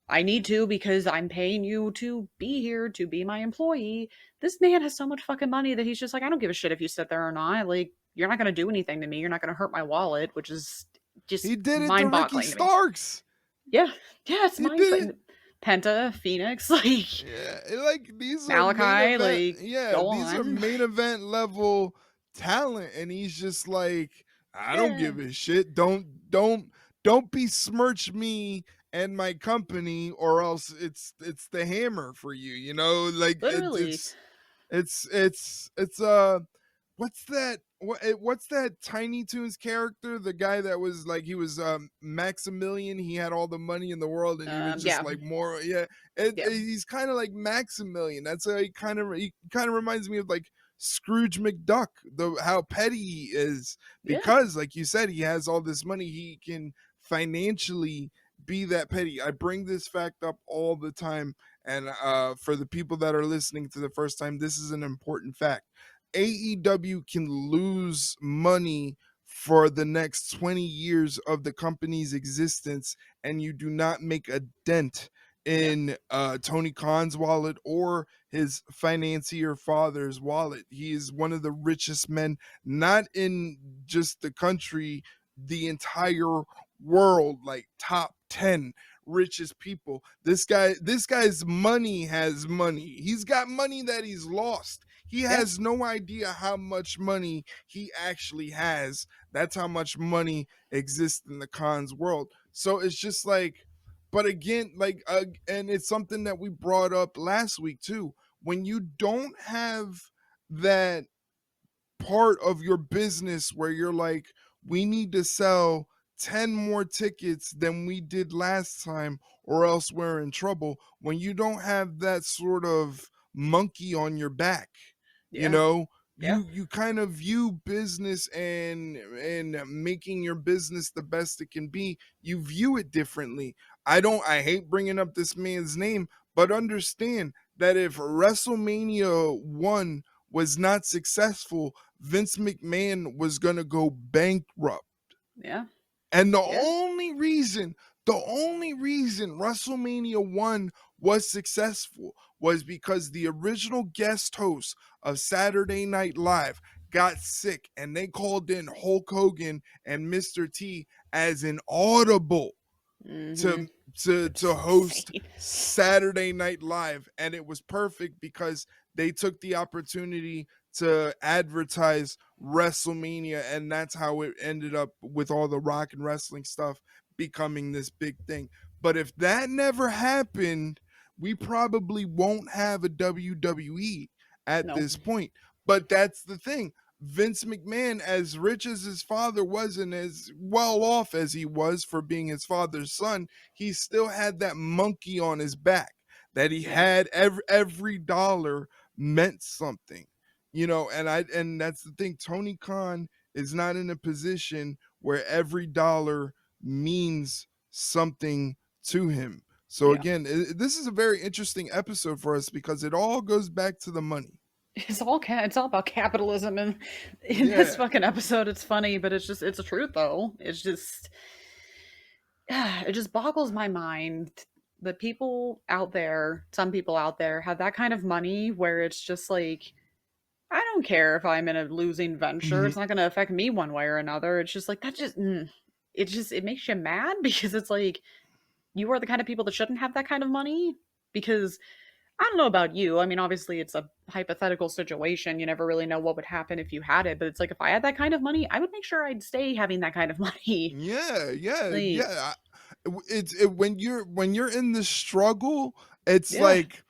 I need to because I'm paying you to be here, to be my employee. This man has so much fucking money that he's just like, I don't give a shit if you sit there or not. Like, you're not going to do anything to me. You're not going to hurt my wallet, which is just He did it to mind Ricky boggling to me. Starks. Yeah, yeah, it's He mine. did it. Penta, Phoenix, like Yeah, like, these are main Malachi, event, like yeah, go these are on. main event level talent, and he's just like, I don't Yeah, give a shit. Don't besmirch me and my company, or else it's the hammer for you. Like, literally. it's what's that Tiny Toons character, the guy that was like, he was Maximilian, he had all the money in the world and he was just Yeah, like more, yeah, he's kind of like Maximilian. That's how he kind of reminds me of like Scrooge McDuck, the how petty he is, yeah, because like you said, he has all this money, he can financially be that petty. I bring this fact up all the time, and for the people that are listening to the first time, this is an important fact. AEW can lose money for the next 20 years of the company's existence, and you do not make a dent yeah, in Tony Khan's wallet or his financier father's wallet. He is one of the richest men, not in just the country, the entire world, like top 10 richest people. This guy's money has money. He's got money that he's lost. He yeah, has no idea how much money he actually has. That's how much money exists in the Khan's world. So it's just like, but again, like, and it's something that we brought up last week too. When you don't have that part of your business where you're like, we need to sell 10 more tickets than we did last time, or else we're in trouble. When you don't have that sort of monkey on your back, you yeah, know, yeah, you kind of view business and making your business the best it can be, you view it differently. I hate bringing up this man's name, but understand that if WrestleMania 1 was not successful, Vince McMahon was going to go bankrupt. yeah, And yeah, the only reason WrestleMania 1 was successful was because the original guest host of Saturday Night Live got sick and they called in Hulk Hogan and Mr. T as an audible mm-hmm. to to Which is host insane. Saturday Night Live, and it was perfect because they took the opportunity to advertise WrestleMania, and that's how it ended up with all the rock and wrestling stuff becoming this big thing. But if that never happened, we probably won't have a WWE at No, this point. But that's the thing. Vince McMahon, as rich as his father was and as well off as he was for being his father's son, he still had that monkey on his back, that he yeah, had every dollar meant something. And that's the thing. Tony Khan is not in a position where every dollar means something to him. So yeah. again, this is a very interesting episode for us because it all goes back to the money. It's all about capitalism, and in this Yeah. fucking episode, it's funny, but it's the truth though. It's just it just boggles my mind that people out there, some people out there, have that kind of money where it's just like, I don't care if I'm in a losing venture. Mhm. It's not going to affect me one way or another. It's just like that. It makes you mad because it's like you are the kind of people that shouldn't have that kind of money. Because I don't know about you. I mean, obviously, it's a hypothetical situation. You never really know what would happen if you had it. But it's like if I had that kind of money, I would make sure I'd stay having that kind of money. Yeah, yeah, Like, yeah. When you're in the struggle, it's yeah, like,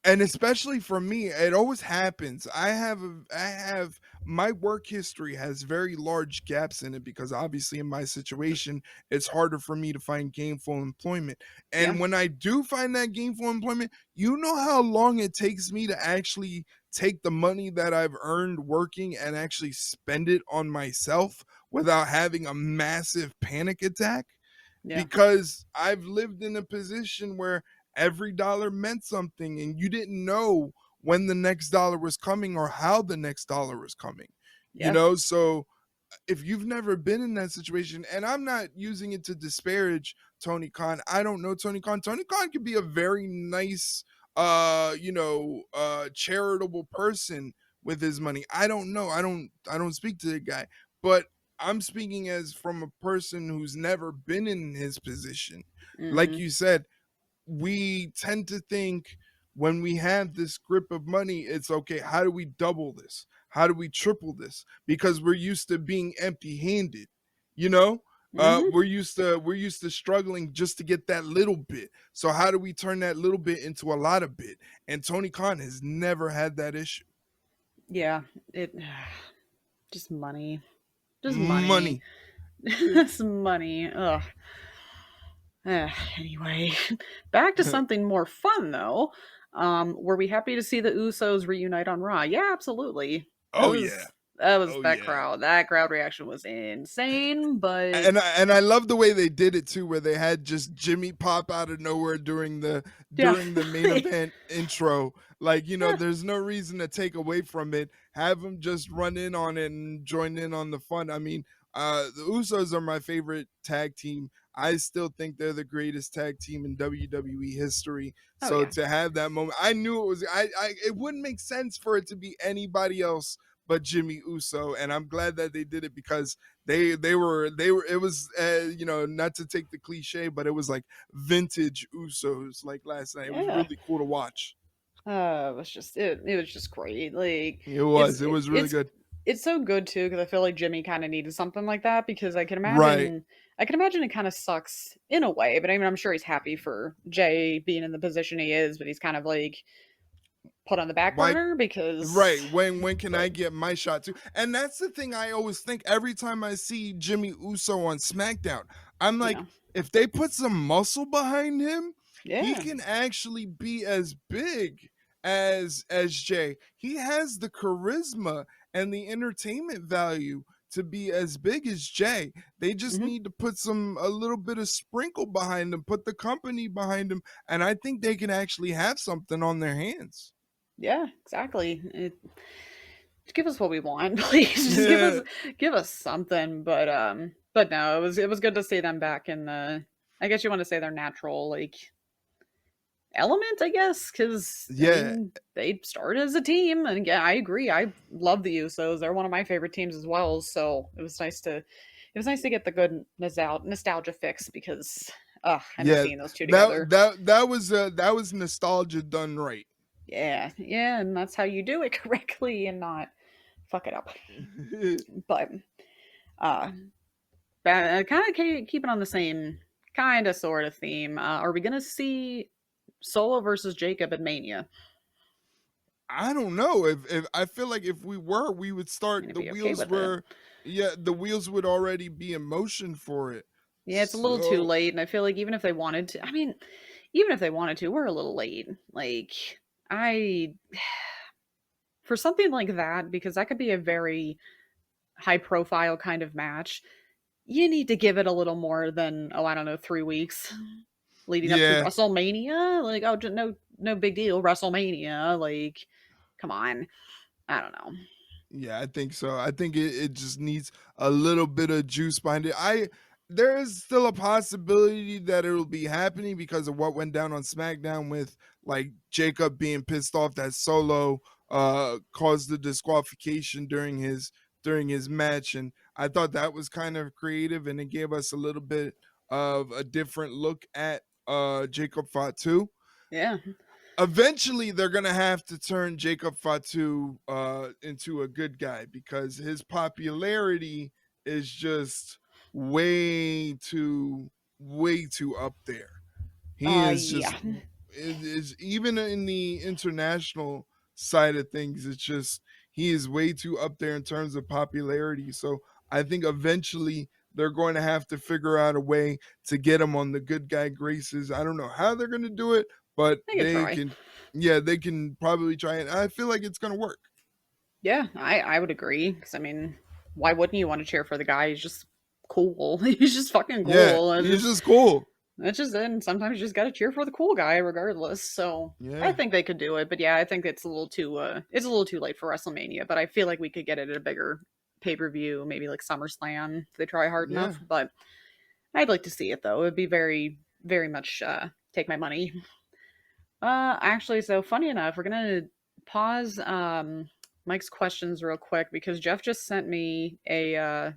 and especially for me, it always happens. I have my work history has very large gaps in it because obviously in my situation, it's harder for me to find gainful employment. yeah, And when I do find that gainful employment, you know how long it takes me to actually take the money that I've earned working and actually spend it on myself without having a massive panic attack, yeah, because I've lived in a position where every dollar meant something and you didn't know when the next dollar was coming or how the next dollar was coming. yeah, So if you've never been in that situation, and I'm not using it to disparage Tony Khan. I don't know Tony Khan. Tony Khan could be a very nice charitable person with his money. I don't know. I don't speak to the guy, but I'm speaking as from a person who's never been in his position. Like mm-hmm, you said, we tend to think when we have this grip of money, it's okay, how do we double this? How do we triple this? Because we're used to being empty handed, you know? mm-hmm. We're used to struggling just to get that little bit. So how do we turn that little bit into a lot of bit? And Tony Khan has never had that issue. Yeah, it just money. Just money. Money. Just money. Ugh. Anyway, back to something more fun though. Were we happy to see the Usos reunite on Raw? Yeah, absolutely. That Oh yeah. was that was Oh that yeah. crowd. That crowd reaction was insane, but And I love the way they did it too, where they had just Jimmy pop out of nowhere yeah. during the main event intro. Like, Yeah. there's no reason to take away from it. Have them just run in on it and join in on the fun. I mean, the Usos are my favorite tag team. I still think they're the greatest tag team in WWE history. Oh So yeah. to have that moment, I knew it was. It wouldn't make sense for it to be anybody else but Jimmy Uso, and I'm glad that they did it because they were it was not to take the cliche, but it was like vintage Usos like last night. It was Yeah. really cool to watch. It was just great. Like It was really good. it's so good too because I feel like Jimmy kind of needed something like that because Right. I can imagine it kind of sucks in a way, but I mean I'm sure he's happy for Jay being in the position he is, but he's kind of like put on the back Why burner because Right. When can I but get my shot too? And that's the thing I always think every time I see Jimmy Uso on SmackDown. I'm you like, know if they put some muscle behind him, he yeah can actually be as big as Jay. He has the charisma and the entertainment value to be as big as Jay. They just hmm need to put a little bit of sprinkle behind him, put the company behind him, and I think they can actually have something on their hands. yeah exactly give us what we want please just Yeah. give us something but no it was good to see them back in the I guess you want to say their natural like element, I guess, because I Yeah, mean they started as a team, and yeah, I agree. I love the Usos; they're one of my favorite teams as well. So it was nice to get the good nostalgia fix because I miss yeah. seeing those two That together. that that was nostalgia done right. Yeah, yeah, and that's how you do it correctly and not fuck it up. But uh, kind of keeping on the same kind of sort of theme. Are we gonna see Solo versus Jacob at Mania? I don't know if I feel like if we were, we would I'm start gonna the be okay wheels with it. were yeah, the wheels would already be in motion for it. Yeah, it's a little too So late, and I feel like even if they wanted to, I mean, even if they wanted to, we're a little late. Like, I, for something like that, because that could be a very high profile kind of match, you need to give it a little more than, oh, I don't know, 3 weeks leading up to yeah, WrestleMania. Like, oh, no big deal, WrestleMania. Like, come on. I don't know. yeah, I think so. I think it just needs a little bit of juice behind it. There is still a possibility that it'll be happening because of what went down on SmackDown with like Jacob being pissed off that Solo caused the disqualification during his match, and I thought that was kind of creative and it gave us a little bit of a different look at Jacob Fatu. Yeah. Eventually they're gonna have to turn Jacob Fatu into a good guy because his popularity is just way too up there. He is Yeah. just it is even in the international side of things, it's just he is way too up there in terms of popularity. So I think eventually they're going to have to figure out a way to get him on the good guy graces. I don't know how they're going to do it, but I could try. they can probably try it. I feel like it's going to work. Yeah, I would agree because I mean, why wouldn't you want to cheer for the guy? He's just cool. He's just fucking Yeah, cool. he's just cool. It's just and sometimes you just gotta cheer for the cool guy regardless. So I Yeah. think they could do it, but yeah, I think it's a little too late for WrestleMania. But I feel like we could get it at a bigger pay per view, maybe like SummerSlam if they try hard Yeah. enough. But I'd like to see it though. It'd be very much take my money. Actually, so funny enough, we're gonna pause Mike's questions real quick because Jeff just sent me a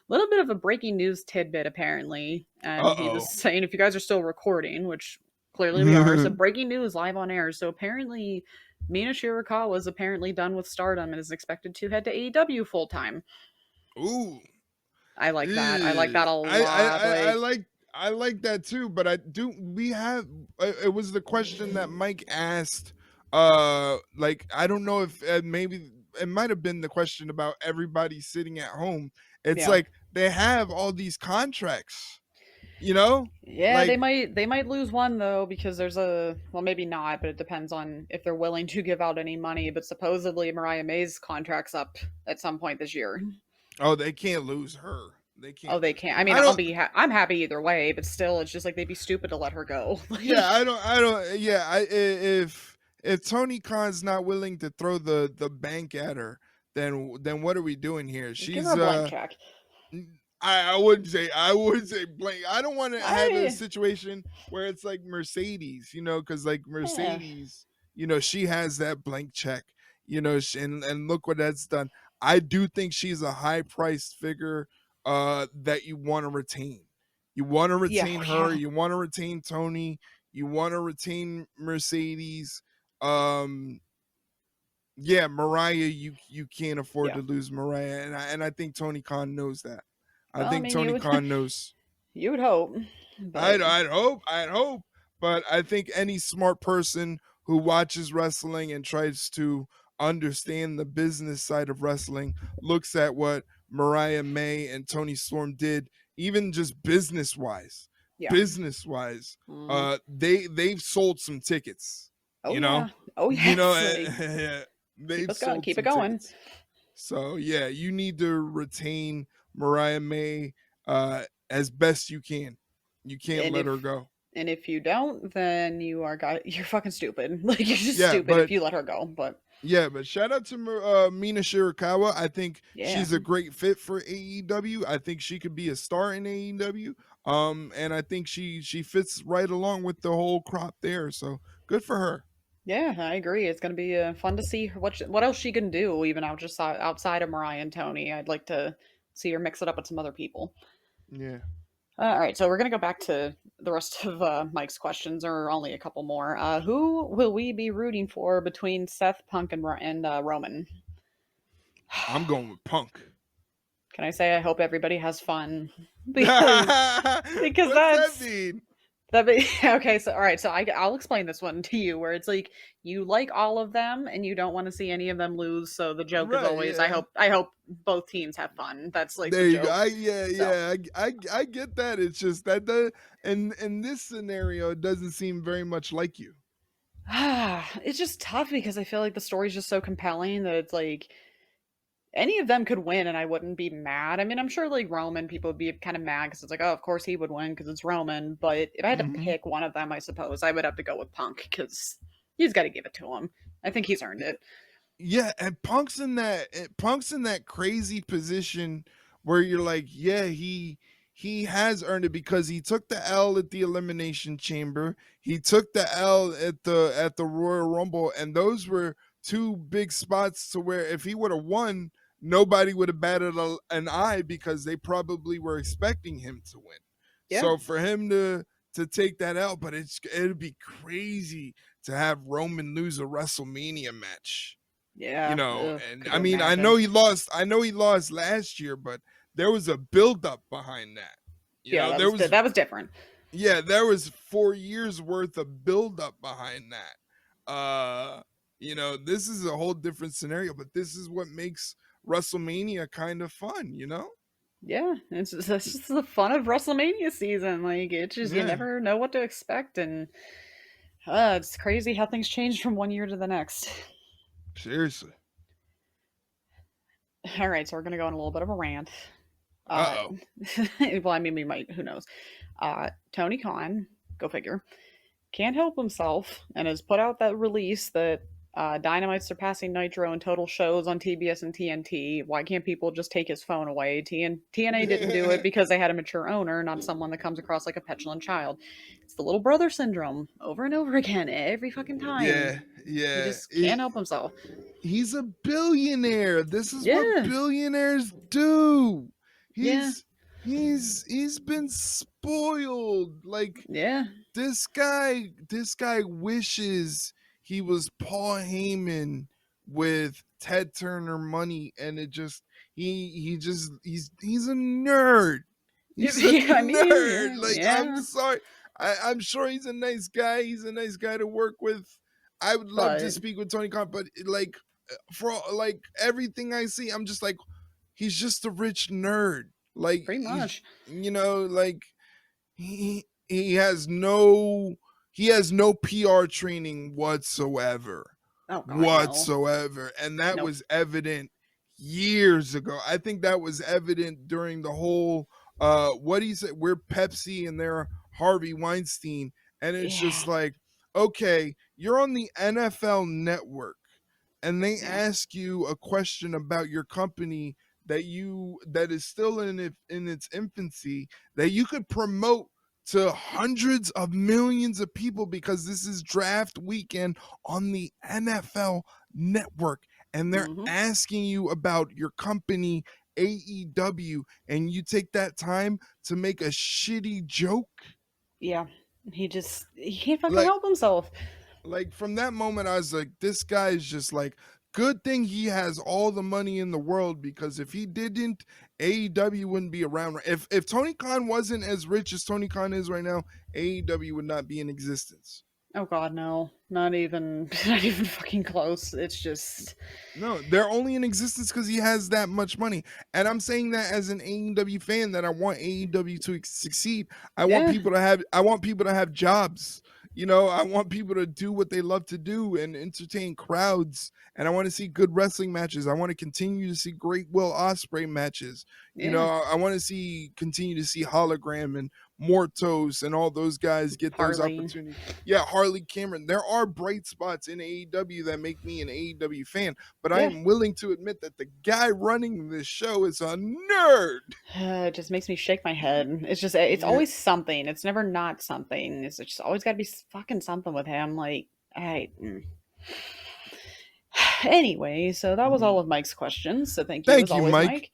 little bit of a breaking news tidbit apparently, and he was Uh-oh. saying if you guys are still recording, which clearly we are, so breaking news live on air. So apparently, Mina Shirakawa is apparently done with Stardom and is expected to head to AEW full time. Ooh. I like that. I like Eh, that a lot. Like, I like that too, but I do we have it was the question that Mike asked like I don't know if maybe it might have been the question about everybody sitting at home. It's Yeah. like they have all these contracts, you know, Yeah, like they might lose one though because there's a well maybe not, but it depends on if they're willing to give out any money. But supposedly Mariah May's contract's up at some point this year. oh, they can't lose her. They Oh, can't they lose. can't. I mean, I don't. I'm happy either way, but still, it's just like they'd be stupid to let her go. Yeah, Like, I don't. Yeah, if Tony Khan's not willing to throw the bank at her, then what are we doing here? just give her a She's blank check. I wouldn't say blank. I don't want to have a I situation where it's like Mercedes, because like yeah Mercedes, she has that blank check, and look what that's done. I do think she's a high priced figure that you want to retain. You want to yeah retain her, yeah you want to retain Tony, you want to retain Mercedes. Um yeah, Mariah, you can't afford yeah. to lose Mariah, and I think Tony Khan knows that. I Well, I think mean, Tony Khan knows. you would hope, but I'd hope, but I think any smart person who watches wrestling and tries to understand the business side of wrestling looks at what Mariah May and Tony Storm did, even just yeah. business wise. Mm. They've sold some tickets, Oh you know, yeah. Oh you know, yes. Like keep they've us going. sold Keep it some going. tickets. So yeah, you need to retain Mariah May as best you can. You can't And let her go. if you don't, then you're fucking stupid. Like you're just Yeah, stupid if but you let her go. But shout out to Mina Shirakawa. I think yeah, she's a great fit for AEW. I think she could be a star in AEW. And I think she fits right along with the whole crop there. So good for her. yeah, I agree. It's gonna be fun to see what else she can do, even out just outside of Mariah and Tony. I'd like to see her mix it up with some other people. Yeah. All right, so we're gonna go back to the rest of Mike's questions, or only a couple more. Who will we be rooting for between Seth Punk and Roman? I'm going with Punk. Can I say I hope everybody has fun because What's that that's mean? that be okay. So all right, so I'll explain this one to you, where it's like you like all of them and you don't want to see any of them lose. So the joke is Right, always yeah. I hope both teams have fun. That's like the There you go. joke. So I get that. It's just that in this scenario, it doesn't seem very much like you. it's just tough because I feel like the story's just so compelling that it's like any of them could win and I wouldn't be mad. I mean, I'm sure like Roman people would be kind of mad because it's like, oh, of course he would win because it's Roman. But if I had to Hmm. pick one of them, I suppose I would have to go with Punk because he's got to give it to him. I think he's earned it. Yeah, and Punk's in that crazy position where you're like, yeah, he has earned it because he took the L at the Elimination Chamber, he took the L at the Royal Rumble, and those were two big spots to where if he would have won, nobody would have batted an eye because they probably were expecting him to win. Yeah, So for him to take that out, but it'd be crazy to have Roman lose a WrestleMania match. yeah. Ugh, And could I you mean, I know imagine? he lost. I know he lost last year, but there was a buildup behind that. Yeah, There was, that was different. yeah, there was 4 years worth of buildup behind that. This is a whole different scenario, but this is what makes WrestleMania kind of fun. Yeah, it's just the fun of WrestleMania season. Like it just you Yeah, never know what to expect, and it's crazy how things change from one year to the next. seriously. All right, so we're gonna go on a little bit of a rant. Uh, Uh oh. well, I mean, we might. Who knows? Tony Khan, go figure, can't help himself and has put out that release that Dynamite's surpassing Nitro in total shows on TBS and TNT. Why can't people just take his phone away? TNA didn't do it because they had a mature owner, not someone that comes across like a petulant child. It's the little brother syndrome over and over again every fucking time. Yeah, He yeah. just can't help himself. He's a billionaire. This is what Yeah, billionaires do. yeah, He's been spoiled. Like yeah. this guy wishes he was Paul Heyman with Ted Turner money, and it just he's a nerd. He's a I mean, nerd. yeah, Like, I'm yeah, sorry. I'm sure he's a nice guy. He's a nice guy to work with. I would love to but speak with Tony Khan, but like for like everything I see, I'm just like, he's just a rich nerd. Like Pretty he's, much. like he has no PR training Oh God, no. whatsoever, and that Nope. was evident years ago. I think that was evident during the whole what he said, we're Pepsi and they're Harvey Weinstein, and it's just Yeah. like, okay, you're on the NFL network and they Yeah. ask you a question about your company that is still in its infancy, that you could promote to hundreds of millions of people because this is draft weekend on the NFL network, and they're Mm-hmm. asking you about your company AEW, and you take that time to make a shitty joke. Yeah. He can't fucking like help himself. from that moment I was like, this guy is just like, good thing he has all the money in the world, because if he didn't, AEW wouldn't be around. If Tony Khan wasn't as rich as Tony Khan is right now, AEW would not be in existence. Oh God, no. Not even not even fucking close. It's just No, they're only in existence because he has that much money. And I'm saying that as an AEW fan, that I want AEW to succeed. yeah. I want people to have jobs. I want people to do what they love to do and entertain crowds. And I want to see good wrestling matches. I want to continue to see great Will Ospreay matches. Yeah. I want to continue to see Hologram and Mortos and all those guys get those Harley. opportunities. Yeah, Harley Cameron. There are bright spots in AEW that make me an AEW fan, but I Yeah. am willing to admit that the guy running this show is a nerd. It just makes me shake my head. It's Yeah. always something. It's never not something. It's just always got to be fucking something with him. Like, I. Anyway, so that was all of Mike's questions. So thank you as Thank you, always, Mike. Mike.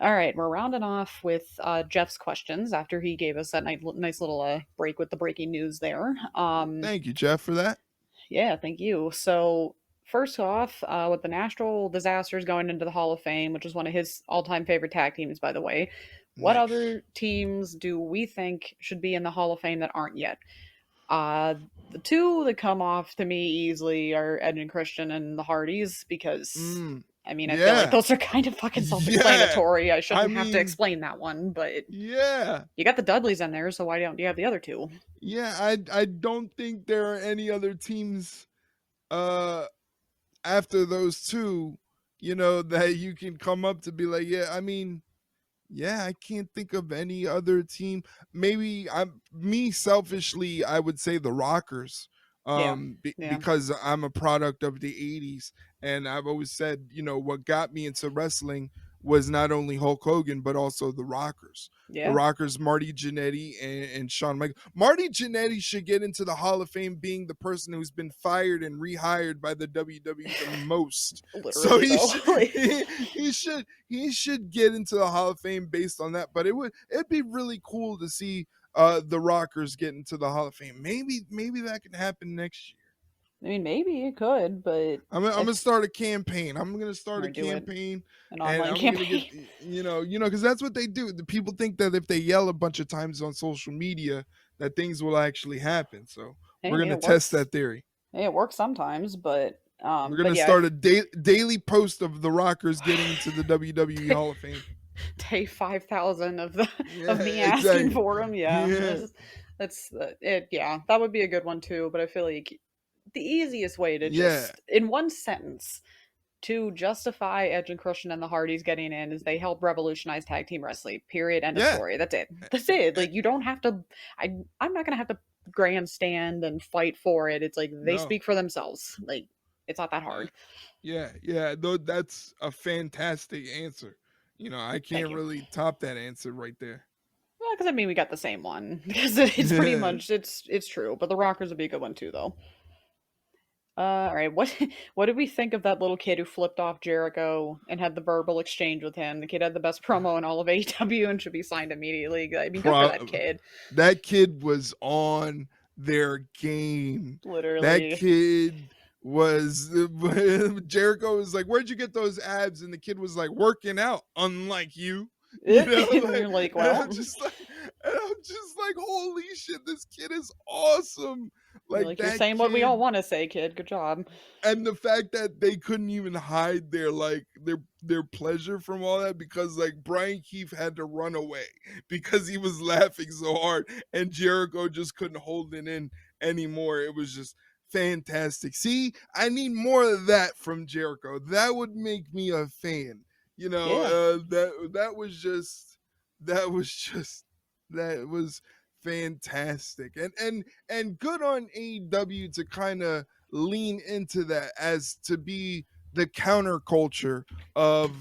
All right, we're rounding off with Jeff's questions after he gave us that nice little break with the breaking news there. Thank you, Jeff, for that. Yeah, thank you. So, first off, with the natural disasters going into the Hall of Fame, which is one of his all time favorite tag teams, by the way, what Nice. other teams do we think should be in the Hall of Fame that aren't yet? Uh, the two that come off to me easily are Edge and Christian and the Hardys because. I mean, I feel like Yeah. those are kind of fucking self Yeah. explanatory. I I shouldn't have to mean, explain that one, but yeah. you got the Dudleys in there, so why don't you have the other two? Yeah, I don't think there are any other teams uh after those two, that you can come up to be like, yeah, I mean, yeah, I can't think of any other team. Maybe me selfishly, I would say the Rockers, Yeah, yeah, because I'm a product of the '80s, and I've always said, what got me into wrestling was not only Hulk Hogan but also the Rockers. The yeah, Rockers, Marty Jannetty and Shawn Michaels. Marty Jannetty should get into the Hall of Fame, being the person who's been fired and rehired by the WWE the most. So literally though. he should get into the Hall of Fame based on that. But it'd be really cool to see the Rockers get into the Hall of Fame. Maybe that can happen next year. I mean, maybe it could, but I'm gonna if start a campaign. I'm gonna start a or do it campaign, an and online I'm gonna get, campaign. because that's what they do. The people think that if they yell a bunch of times on social media, that things will actually happen. So we're Hey, gonna test that theory. it works sometimes, We're but gonna yeah, start a daily post of the Rockers getting into the WWE Hall of Fame. day 5,000 of Yeah, me asking exactly. for them. Yeah, Yeah, that's it. Yeah, that would be a good one too. But I feel like the easiest way to yeah, just in one sentence to justify Edge and Christian and the Hardys getting in is they help revolutionize tag team wrestling. Period. End of yeah. story. That's it. That's it. Like you don't have to. I'm not gonna have to grandstand and fight for it. It's like they No. speak for themselves. Like it's not that Yeah, hard. yeah. Though that's a fantastic answer. I Thank can't you. really top that answer right there. Well, because I mean we got the same one because it's pretty Yeah. much it's true. But the Rockers would be a good one too, though. All right. What what did we think of that little kid who flipped off Jericho and had the verbal exchange with him? The kid had the best promo in all of AEW and should be signed immediately. I mean, good for that Pro- kid. that kid was on their game. That Literally. kid was Jericho was like, "Where'd you get those abs?" And the kid was like, "Working out, unlike you." And you're like, I'm well, just like, And I'm just like, holy shit, this kid is awesome. You're Like like, you're that saying what we all kid, want to say, kid. Good job. and the fact that they couldn't even hide their like their pleasure from all that, because like Brian Keefe had to run away because he was laughing so hard, and Jericho just couldn't hold it in anymore. It was just fantastic. See, I need more of that from Jericho. That would make me a fan. Yeah. That was just that was fantastic. And good on AEW to kind of lean into that as to be the counterculture of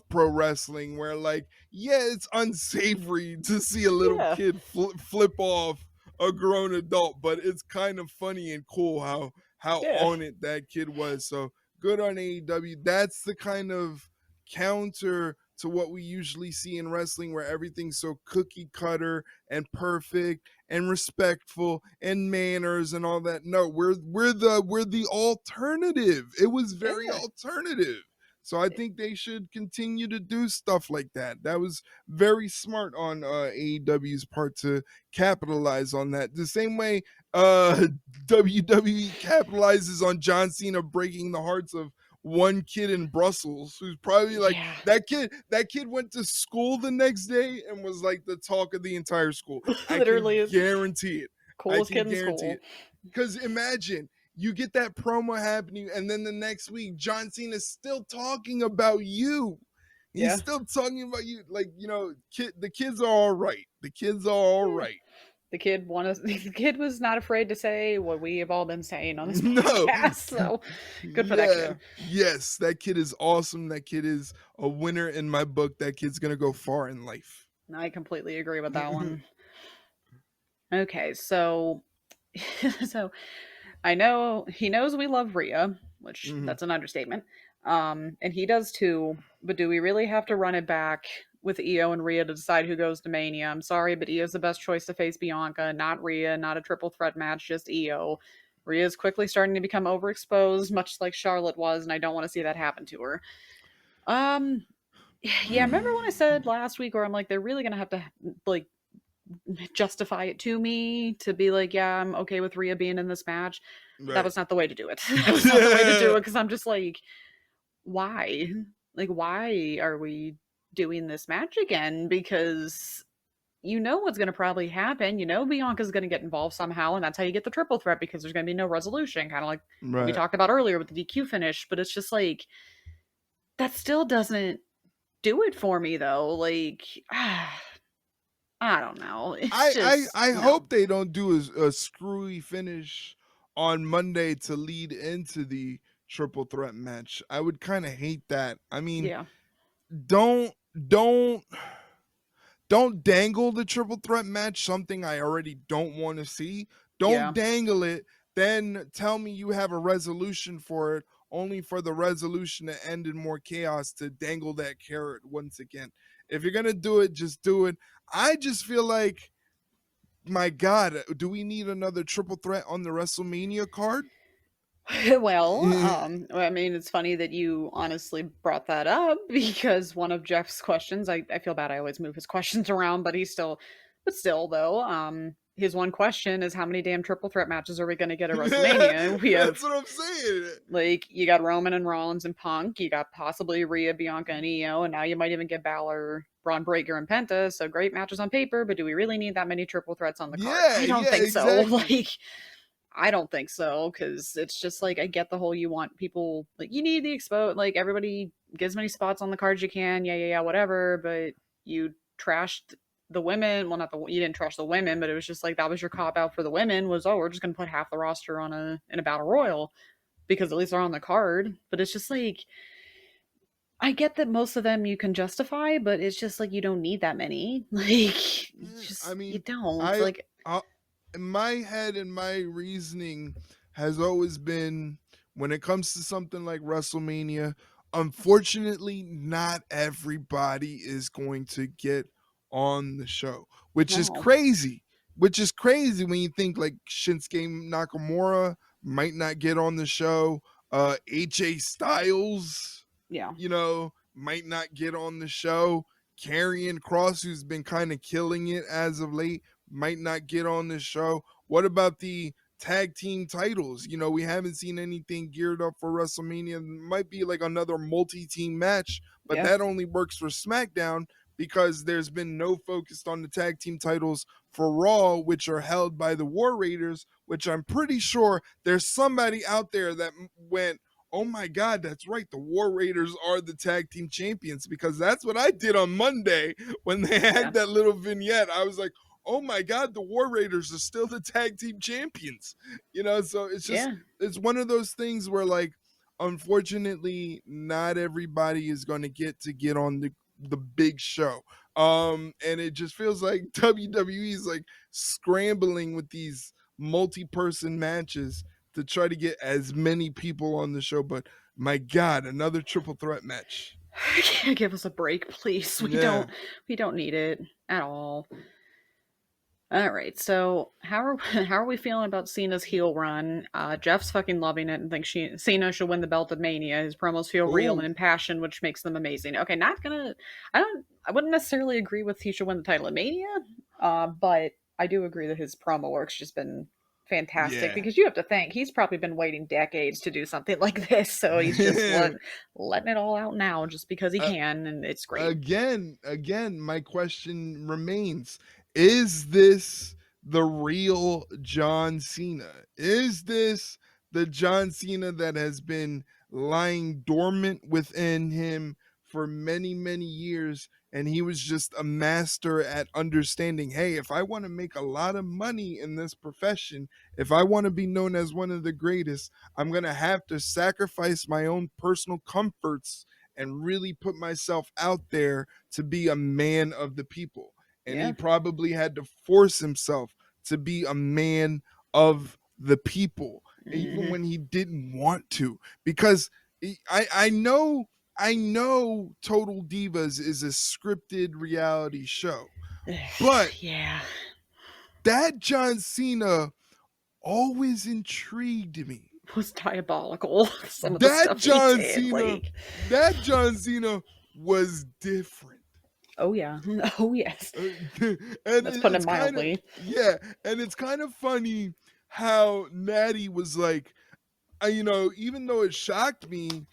pro wrestling, where like, yeah, it's unsavory to see a little Yeah. kid flip off a grown adult, but it's kind of funny and cool how Yeah. on it that kid was. So good on AEW. That's the kind of counter to what we usually see in wrestling, where everything's so cookie cutter and perfect and respectful and manners and all that. No, we're the alternative. It was very Yeah. alternative. So I think they should continue to do stuff like that. That was very smart on AEW's part to capitalize on that. The same way WWE capitalizes on John Cena breaking the hearts of one kid in Brussels who's probably like, Yeah. that kid went to school the next day and was like the talk of the entire school. I Literally can is guarantee it. I coolest can kid in guarantee school. it. Because imagine you get that promo happening, and then the next week, John Cena's still talking about you. He's Yeah. still talking about you. Like, the kids are all right. The kids are all Yeah. right. The kid was not afraid to say what we have all been saying on this No. podcast. So good for that Yeah. kid. Yes. That kid is awesome. That kid is a winner in my book. That kid's going to go far in life. I completely agree with that one. Okay, so so I know he knows we love Rhea, which Mhm. that's an understatement. And he does too. But do we really have to run it back with Io and Rhea to decide who goes to Mania? I'm sorry, but Io's the best choice to face Bianca, not Rhea, not a triple threat match, just Io. Rhea's quickly starting to become overexposed, much like Charlotte was, and I don't want to see that happen to her. Um, yeah, remember when I said last week where I'm like, they're really gonna have to like justify it to me to be like, yeah, I'm okay with Rhea being in this match. That Right. was not the way to do it. That was not the way to do it because I'm just like, why? Like, why are we doing this match again? Because you know what's going to probably happen. You know Bianca's going to get involved somehow, and that's how you get the triple threat because there's going to be no resolution, kind of like what we Right. talked about earlier with the DQ finish. But it's just like that still doesn't do it for me though. Like, I don't know. It's just I no. hope they don't do a screwy finish on Monday to lead into the triple threat match. I would kind of hate that. I mean, Yeah. don't don't don't dangle the triple threat match, something I already don't want to see. Don't Yeah. dangle it, then tell me you have a resolution for it, only for the resolution to end in more chaos, to dangle that carrot once again. If you're going to do it, just do it. I just feel like, my God, do we need another triple threat on the WrestleMania card? Well, I mean, it's funny that you honestly brought that up because one of Jeff's questions, I feel bad I always move his questions around, but but still though, his one question is how many damn triple threat matches are we going to get at WrestleMania? And we That's have what I'm saying. like you got Roman and Rollins and Punk, you got possibly Rhea, Bianca, and Io, and now you might even get Balor, Braun Breaker, and Penta. So great matches on paper, but do we really need that many triple threats on the card? Yeah, I don't yeah, think so. exactly. Like I don't think so because it's just like I get the whole you want people like you need the expo like everybody get as many spots on the cards you can, yeah, whatever. But you trashed the women. Well, not the you didn't trash the women, but it was just like that was your cop out for the women was we're just gonna put half the roster on a in a battle royal because at least they're on the card. But it's just like I get that most of them you can justify, but it's just like you don't need that many. Like I just you mean, don't I, like I in my head and my reasoning has always been, when it comes to something like WrestleMania, unfortunately, not everybody is going to get on the show, which is no, crazy. Which is crazy when you think like Shinsuke Nakamura might not get on the show, AJ Styles, yeah, might not get on the show. Karrion Kross, who's been kind of killing it as of late, might not get on the show. What about the tag team titles? You know, we haven't seen anything geared up for WrestleMania. It might be like another multi-team match, but Yeah. that only works for SmackDown because there's been no focus on the tag team titles for Raw, which are held by the War Raiders, which I'm pretty sure there's somebody out there that went, oh my God, that's right. The War Raiders are the tag team champions, because that's what I did on Monday when they Yeah. had that little vignette. I was like, oh my God, the War Raiders are still the tag team champions. You know, so it's just, Yeah. it's one of those things where, like, unfortunately, not everybody is going to get on the big show. And it just feels like WWE is like scrambling with these multi-person matches to try to get as many people on the show. But my God, another triple threat match. Give us a break, please. Yeah. We don't need it at all. All right, so how are we feeling about Cena's heel run? Jeff's fucking loving it and thinks Cena should win the belt at Mania. His promos feel real and Oh, impassioned, which makes them amazing. Okay, not gonna. I wouldn't necessarily agree with he should win the title at Mania, but I do agree that his promo work's just been fantastic yeah. because you have to think he's probably been waiting decades to do something like this, so he's just letting it all out now just because he uh, can, and it's great. again, my question remains: is this the real John Cena? Is this the John Cena that has been lying dormant within him for many, many years? And he was just a master at understanding, hey, if I want to make a lot of money in this profession, if I want to be known as one of the greatest, I'm going to have to sacrifice my own personal comforts and really put myself out there to be a man of the people. And he Yeah. probably had to force himself to be a man of the people, even Hmm. when he didn't want to. Because I know Total Divas is a scripted reality show, but Yeah. that John Cena always intrigued me. Was diabolical. Some of the That stuff he John did, Cena, like, that John Cena was different. oh yeah, oh yes. And That's putting it it's kind of, mildly. yeah, and it's kind of funny how Natty was like, even though it shocked me,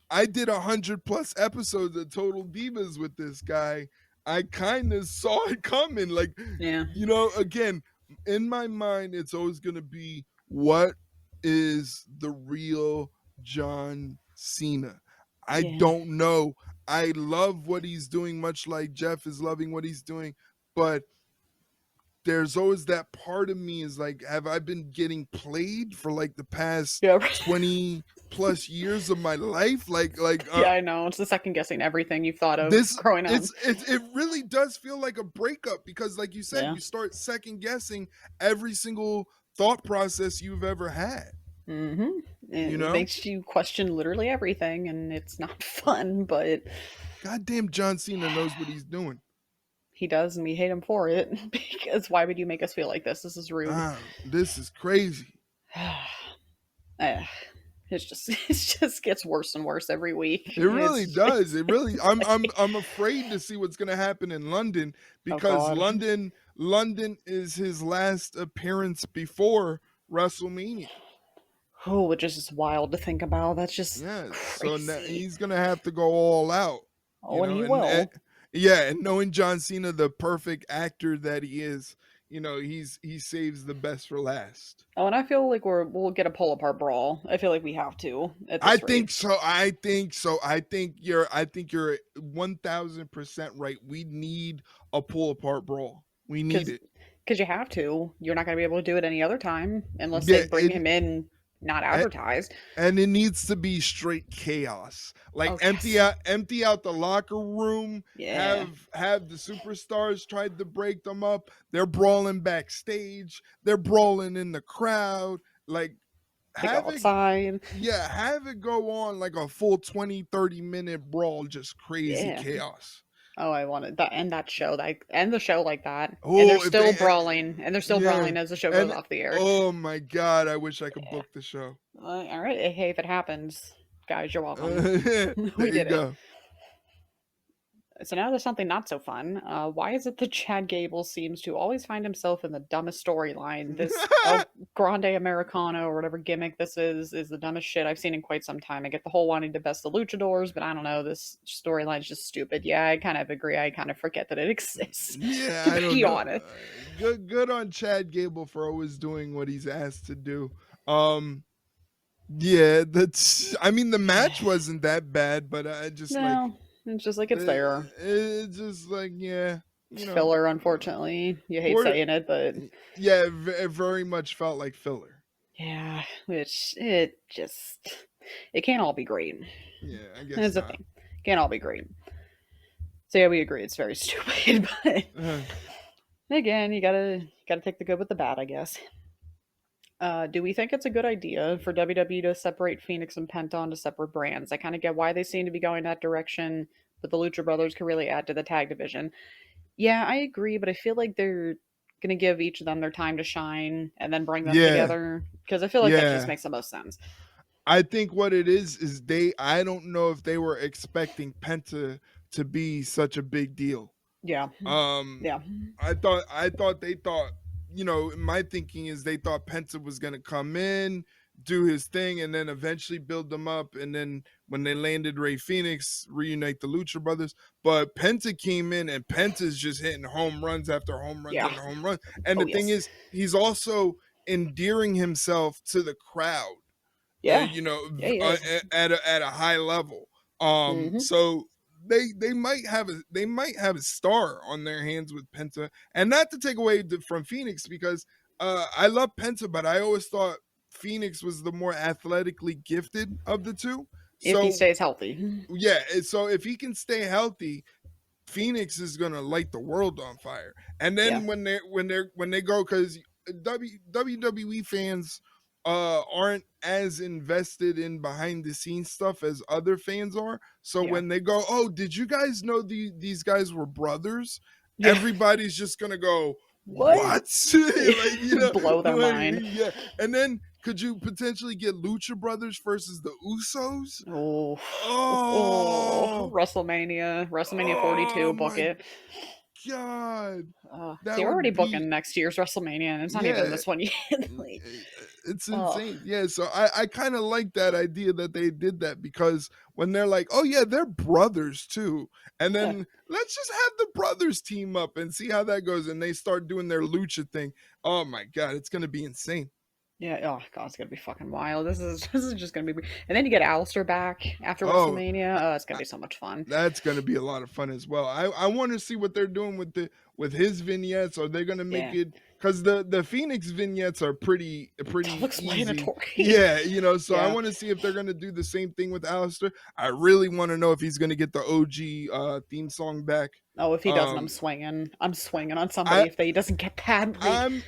I did 100+ episodes of Total Divas with this guy. I kind of saw it coming. Like, Yeah, again, in my mind, it's always going to be, what is the real John Cena? I yeah, don't know. I love what he's doing, much like Jeff is loving what he's doing, but there's always that part of me is like, have I been getting played for like the past yeah. 20 plus years of my life? Yeah, I know. It's the second guessing everything you've thought of This growing up. it really does feel like a breakup, because like you said, Yeah. you start second guessing every single thought process you've ever had, Mm-hmm. you It know? makes you question literally everything, and it's not fun, but Goddamn, John Cena knows what he's doing. he does, and we hate him for it. Because why would you make us feel like this? This is rude. This is crazy. Eh, it just gets worse and worse every week. It really It's does. It really. I'm afraid to see what's going to happen in London, oh because god. London is his last appearance before WrestleMania. Oh, which is just wild to think about. That's just Yeah, so now crazy. he's gonna have to go all out, Oh, and he and will. yeah, and knowing John Cena, the perfect actor that he is, he saves the best for last. Oh, and I feel like we'll get a pull apart brawl. I feel like we have to at I this rate. think so. I think so. I think you're 1,000% right. We need a pull apart brawl. We need Because it. you have to. You're not going to be able to do it any other time unless they Yeah, bring him in not advertised. and it needs to be straight chaos. Like, Oh yes. empty out the locker room, Yeah. have the superstars tried to break them up. They're brawling backstage, they're brawling in the crowd. Like, They go have it outside. have it go on like a full 20-30 minute brawl, just crazy Yeah. chaos. Oh, I wanted that end that show like end the show like that. And they're Oh, if still they brawling. And they're still yeah. brawling as the show goes And off the air. oh my God, I wish I could Yeah. book the show. All right. Hey, if it happens, guys, you're welcome. There We you did it. go. So now there's something not so fun. Why is it that Chad Gable seems to always find himself in the dumbest storyline? This El Grande Americano or whatever gimmick this is the dumbest shit I've seen in quite some time. I get the whole wanting to best the luchadors, but I don't know. This storyline's just stupid. Yeah, I kind of agree. I kind of forget that it exists, Yeah, to I don't be know. honest. Good on Chad Gable for always doing what he's asked to do. Um, yeah, that's. I mean, the match wasn't that bad, but I just like No, it's just like it's there. it's just like yeah, It's you know, filler, unfortunately. You hate poor. saying it, but Yeah, it very much felt like filler. yeah, which it just it can't all be great. Yeah, I guess That's the not. thing. Can't all be great. So yeah, we agree it's very stupid, but Uh, again, you gotta take the good with the bad, I guess. Do we think it's a good idea for WWE to separate Phoenix and Penta into separate brands? I kind of get why they seem to be going that direction, but the Lucha Brothers could really add to the tag division. Yeah, I agree, but I feel like they're gonna give each of them their time to shine and then bring them yeah, together because I feel like that just yeah. makes the most sense. I think what it is they. I don't know if they were expecting Penta to be such a big deal. Yeah, Um, yeah, I thought they thought, my thinking is they thought Penta was gonna come in, do his thing, and then eventually build them up, and then when they landed Ray Phoenix, reunite the Lucha Brothers. But Penta came in, and Penta's just hitting home runs after home runs yeah. and home runs. And the Oh thing yes, is, he's also endearing himself to the crowd, yeah, yeah. He is. at a high level. Hmm. So they might have a star on their hands with Penta, and not to take away from Phoenix because I love Penta, but I always thought Phoenix was the more athletically gifted of the two. If he So stays healthy. yeah, so if he can stay healthy, Phoenix is gonna light the world on fire. And Yeah, then when they go, because WWE fans aren't as invested in behind the scenes stuff as other fans are. So yeah, when they go, oh, did you guys know these guys were brothers? yeah. Everybody's just gonna go, What? what? Like, Blow their like, mind. yeah. And then could you potentially get Lucha Brothers versus the Usos? Oh, Oh, WrestleMania oh 42, book my it. God, See, that we're already would be booking next year's WrestleMania, and it's not even yeah, this one yet. Like, it's oh, insane. Yeah, so I kind of like that idea that they did that because when they're like, oh yeah, they're brothers too, and yeah, then let's just have the brothers team up and see how that goes, and they start doing their lucha thing. Oh my God, it's gonna be insane. yeah. Oh god, it's gonna be fucking wild. This is just gonna be. And then you get Alistair back after Oh, WrestleMania. Oh, it's gonna be so much fun. that's gonna be a lot of fun as well. I want to see what they're doing with his vignettes. Are they gonna make Yeah, it? Because the Phoenix vignettes are pretty easy. self-explanatory. Yeah, so I Yeah. want to see if they're gonna do the same thing with Alistair. I really want to know if he's gonna get the OG theme song back. Oh, if he doesn't, I'm Um, swinging. I'm swinging on somebody I if he doesn't get that. Like,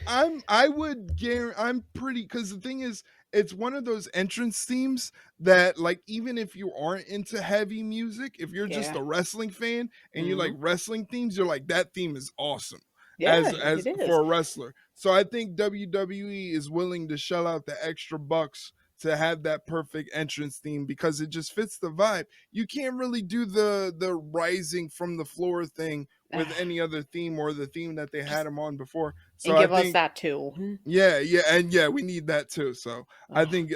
I would guarantee I'm pretty because the thing is it's one of those entrance themes that like even if you aren't into heavy music, if you're just yeah. a wrestling fan and you like Hmm. wrestling themes, you're like that theme is awesome Yeah, as it is. for a wrestler. So I think WWE is willing to shell out the extra bucks to have that perfect entrance theme because it just fits the vibe. You can't really do the rising from the floor thing with any other theme or the theme that they had Just him on before. So and I give us think that too. yeah, and yeah, we need that too. So Ugh. I think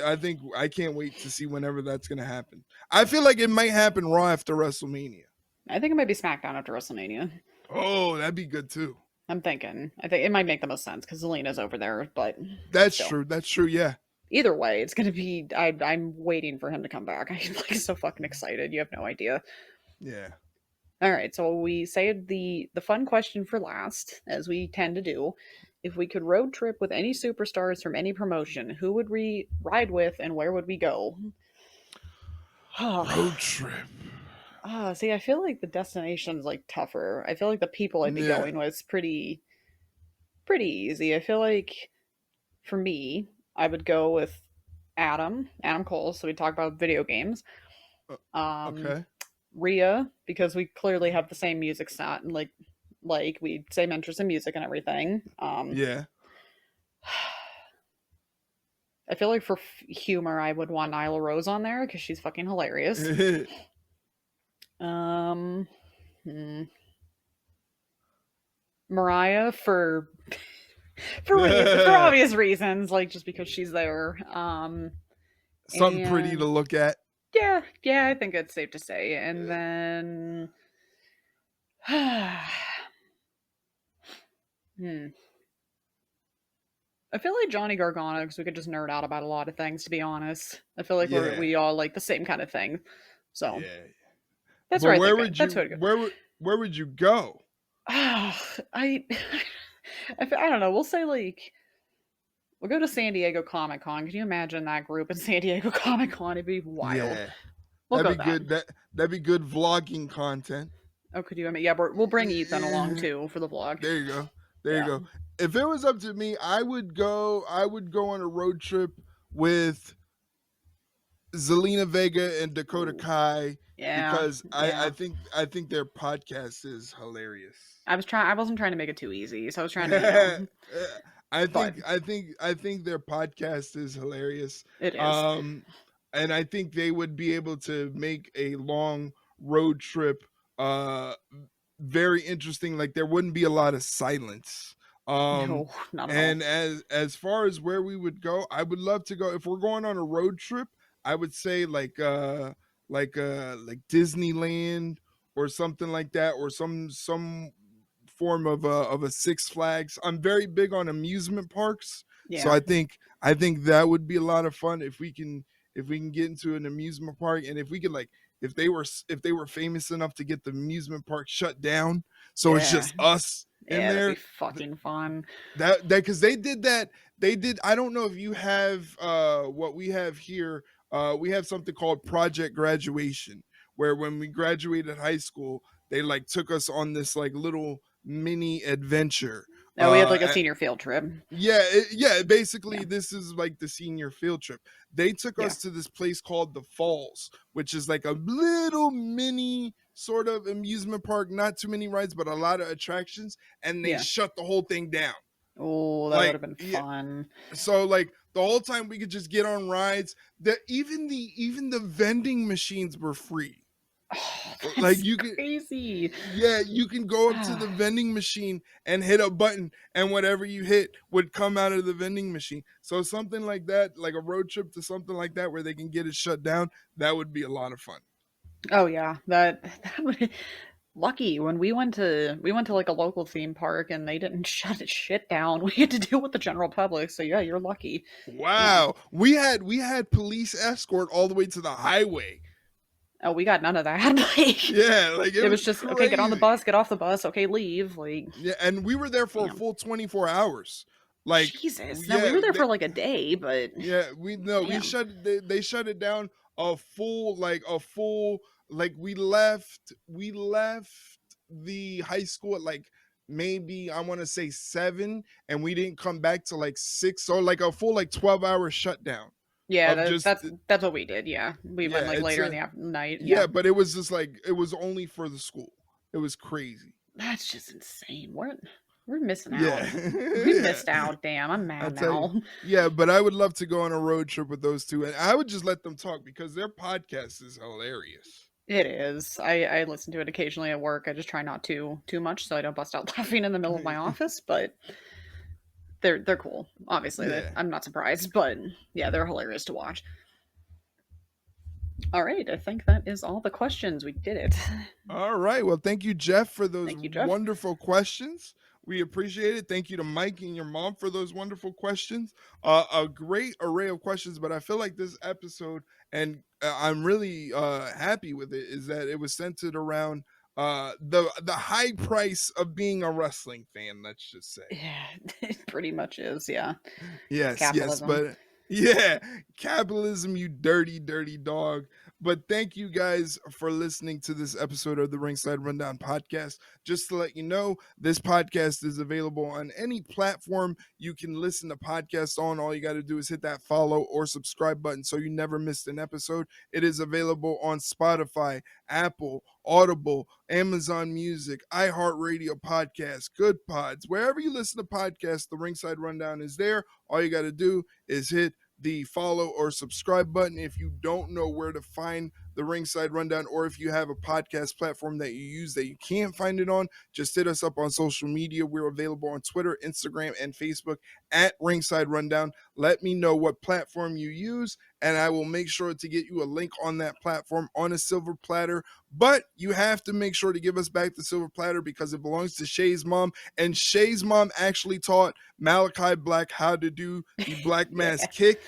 I can't wait to see whenever that's gonna happen. I feel like it might happen Raw after WrestleMania. I think it might be SmackDown after WrestleMania. Oh, that'd be good too. I'm thinking. I think it might make the most sense because Zelina's over there, but That's still. true. That's true. Yeah. Either way, it's gonna be. I'm waiting for him to come back. I'm like so fucking excited. You have no idea. Yeah. All right, so we saved the fun question for last, as we tend to do. If we could road trip with any superstars from any promotion, who would we ride with, and where would we go? Road trip. See, I feel like the destination's like tougher. I feel like the people I'd be Yeah. going with is pretty easy. I feel like for me, I would go with Adam Cole. So we talk about video games. Uh, Um, okay. Rhea, because we clearly have the same music set and like we same interest in music and everything. Yeah. I feel like for humor, I would want Nyla Rose on there because she's fucking hilarious. Um, Hmm. Mariah for obvious reasons, like just because she's there. Something pretty to And look at. yeah, I think it's safe to say. And then, hmm, I feel like Johnny Gargano because we could just nerd out about a lot of things. To be honest, I feel like Yeah, we all like the same kind of thing. So yeah. that's But where I where think would that's you where to go. where would you go? I I don't know. We'll say like we'll go to San Diego Comic Con. Can you imagine that group in San Diego Comic Con? It'd be wild. Yeah, We'll that'd go be that. good. That'd be good vlogging content. Oh, could you? I mean, yeah, we'll bring Ethan along Yeah. too for the vlog. There you go. There you Yeah, go. If it was up to me, I would go. I would go on a road trip with Zelina Vega and Dakota ooh, Kai yeah, because yeah. I think their podcast is hilarious. I was trying. I wasn't trying to make it too easy, so I was trying to, but I think their podcast is hilarious. it is. Um, and I think they would be able to make a long road trip very interesting. Like there wouldn't be a lot of silence. No, not at all. And as far as where we would go, I would love to go if we're going on a road trip. I would say like Disneyland or something like that, or some form of a Six Flags. I'm very big on amusement parks, so Yeah. I think that would be a lot of fun if we can get into an amusement park, and if we could like if they were famous enough to get the amusement park shut down, so it's Yeah. just us in Yeah, that'd be there. fucking fun. That because they did that. They did. I don't know if you have what we have here. We have something called Project Graduation, where when we graduated high school, they like took us on this like little mini adventure. No, we had like a Uh, senior field trip. yeah, yeah. Basically, Yeah. this is like the senior field trip. They took Yeah. us to this place called the Falls, which is like a little mini sort of amusement park. Not too many rides, but a lot of attractions. And they Yeah. shut the whole thing down. Oh, that would Like, have been yeah. fun. So like the whole time we could just get on rides. That even the vending machines were free. Oh, Like that's you could crazy. yeah, you can go up to the vending machine and hit a button, and whatever you hit would come out of the vending machine. So something like that, like a road trip to something like that where they can get it shut down, that would be a lot of fun. Oh yeah, that would lucky when we went to like a local theme park and they didn't shut it shit down. We had to deal with the general public. So yeah, you're lucky. Damn. Wow. We had police escort all the way to the highway. Oh, we got none of that. Like Yeah, like it it was was just okay, get on the crazy. bus, get off the bus, okay, leave. Like Yeah, and we were there for a damn. full 24 hours. Like Jesus. Now we yeah, were there for like a day, but yeah, we no, we damn. they shut it down a full like we left the high school at like maybe I want to say 7, and we didn't come back to like 6, so like a full like 12-hour shutdown Yeah, of just that's what we did. Yeah, we went yeah, like it's later in a the night. Yeah, yeah, but it was just like it was only for the school. It was crazy. that's just insane. We're missing out. Yeah. We Yeah. missed out. Damn, I'm I mad tell you. now. Yeah, but I would love to go on a road trip with those two, and I would just let them talk because their podcast is hilarious. It is. I listen to it occasionally at work. I just try not to too much so I don't bust out laughing in the middle of my office. But they're cool. Obviously, that Yeah. I'm not surprised. But yeah, they're hilarious to watch. All right, I think that is all the questions. We did it. All right. Well, thank you, Jeff, for those Thank you, Jeff. wonderful questions. We appreciate it. Thank you to Mike and your mom for those wonderful questions. A great array of questions, but I feel like this episode, and I'm really happy with it, is that it was centered around the high price of being a wrestling fan. Let's just say. Yeah, it pretty much is. Yeah, Yes, yes, capitalism. but yeah, capitalism, you dirty, dirty dog. But thank you guys for listening to this episode of the Ringside Rundown podcast. Just to let you know, this podcast is available on any platform you can listen to podcasts on. All you got to do is hit that follow or subscribe button so you never miss an episode. It is available on Spotify, Apple, Audible, Amazon Music, iHeartRadio Podcasts, Good Pods. Wherever you listen to podcasts, the Ringside Rundown is there. All you got to do is hit the follow or subscribe button. If you don't know where to find the Ringside Rundown, or if you have a podcast platform that you use that you can't find it on, just hit us up on social media. We're available on Twitter, Instagram, and Facebook at Ringside Rundown. Let me know what platform you use, and I will make sure to get you a link on that platform on a silver platter. But you have to make sure to give us back the silver platter because it belongs to Shay's mom, and Shay's mom actually taught Malachi Black how to do the Black Mass Yeah. kick.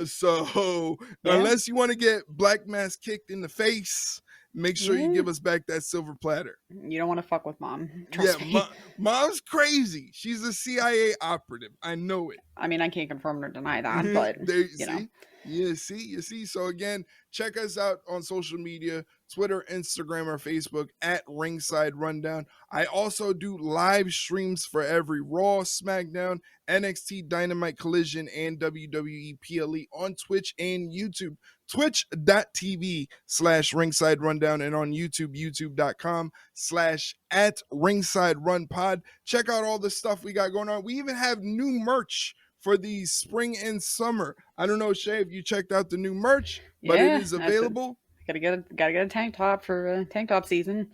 So Yeah. unless you want to get Black Mass kicked in the face, make sure you Yeah. give us back that silver platter. You don't want to fuck with mom. Yeah, Trust me. mom's crazy. She's a CIA operative. I know it. I mean, I can't confirm or deny that, but There you you know. see. You see. So again, check us out on social media, Twitter, Instagram, or Facebook at Ringside Rundown. I also do live streams for every Raw, SmackDown, NXT Dynamite Collision, and WWE PLE on Twitch and YouTube. Twitch.tv/Ringside Rundown and on YouTube, youtube.com/at Ringside Run Pod. Check out all the stuff we got going on. We even have new merch for the spring and summer. I don't know, Shay, if you checked out the new merch, but it Yeah, is available. Gotta get a tank top for tank top season.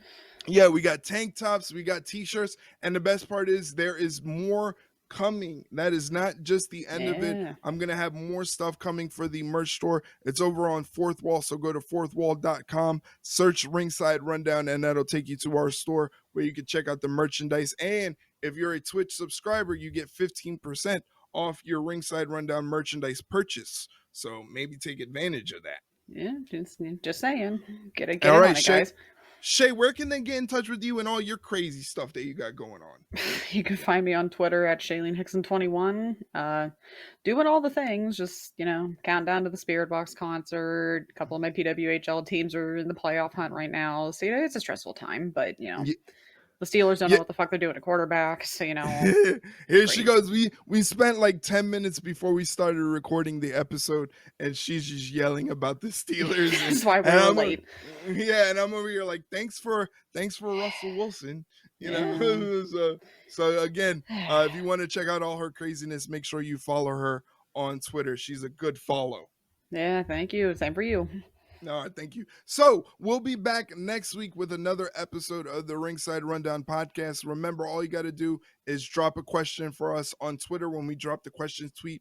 Yeah, we got tank tops, we got t-shirts, and the best part is there is more coming. That is not just the end of it. Yeah. I'm going to have more stuff coming for the merch store. It's over on Fourth Wall, so go to fourthwall.com, search Ringside Rundown, and that'll take you to our store where you can check out the merchandise. And if you're a Twitch subscriber, you get 15% off your Ringside Rundown merchandise purchase. So maybe take advantage of that. Yeah, just saying. Get All in right, on it, guys. Shay, where can they get in touch with you and all your crazy stuff that you got going on? You can find me on Twitter at ShaileenHickson21. Doing all the things, just, countdown to the Spirit Box concert. A couple of my PWHL teams are in the playoff hunt right now. So, it's a stressful time, but, Yeah, the Steelers don't yeah. know what the fuck they're doing at quarterback. So, Here she goes. We spent like 10 minutes before we started recording the episode, and she's just yelling about the Steelers. That's why we were late. Yeah, and I'm over here like, thanks for Russell Wilson. So again, if you want to check out all her craziness, make sure you follow her on Twitter. She's a good follow. Yeah, thank you. Same for you. All right, thank you. So we'll be back next week with another episode of the Ringside Rundown podcast. Remember, all you got to do is drop a question for us on Twitter when we drop the questions tweet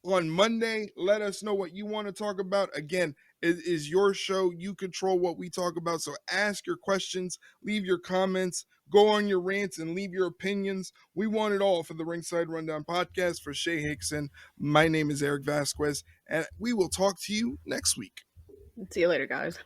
on Monday. Let us know what you want to talk about. Again, it is your show. You control what we talk about. So ask your questions, leave your comments, go on your rants, and leave your opinions. We want it all for the Ringside Rundown podcast. For Shay Hickson, my name is Erik Vasquez, and we will talk to you next week. See you later, guys.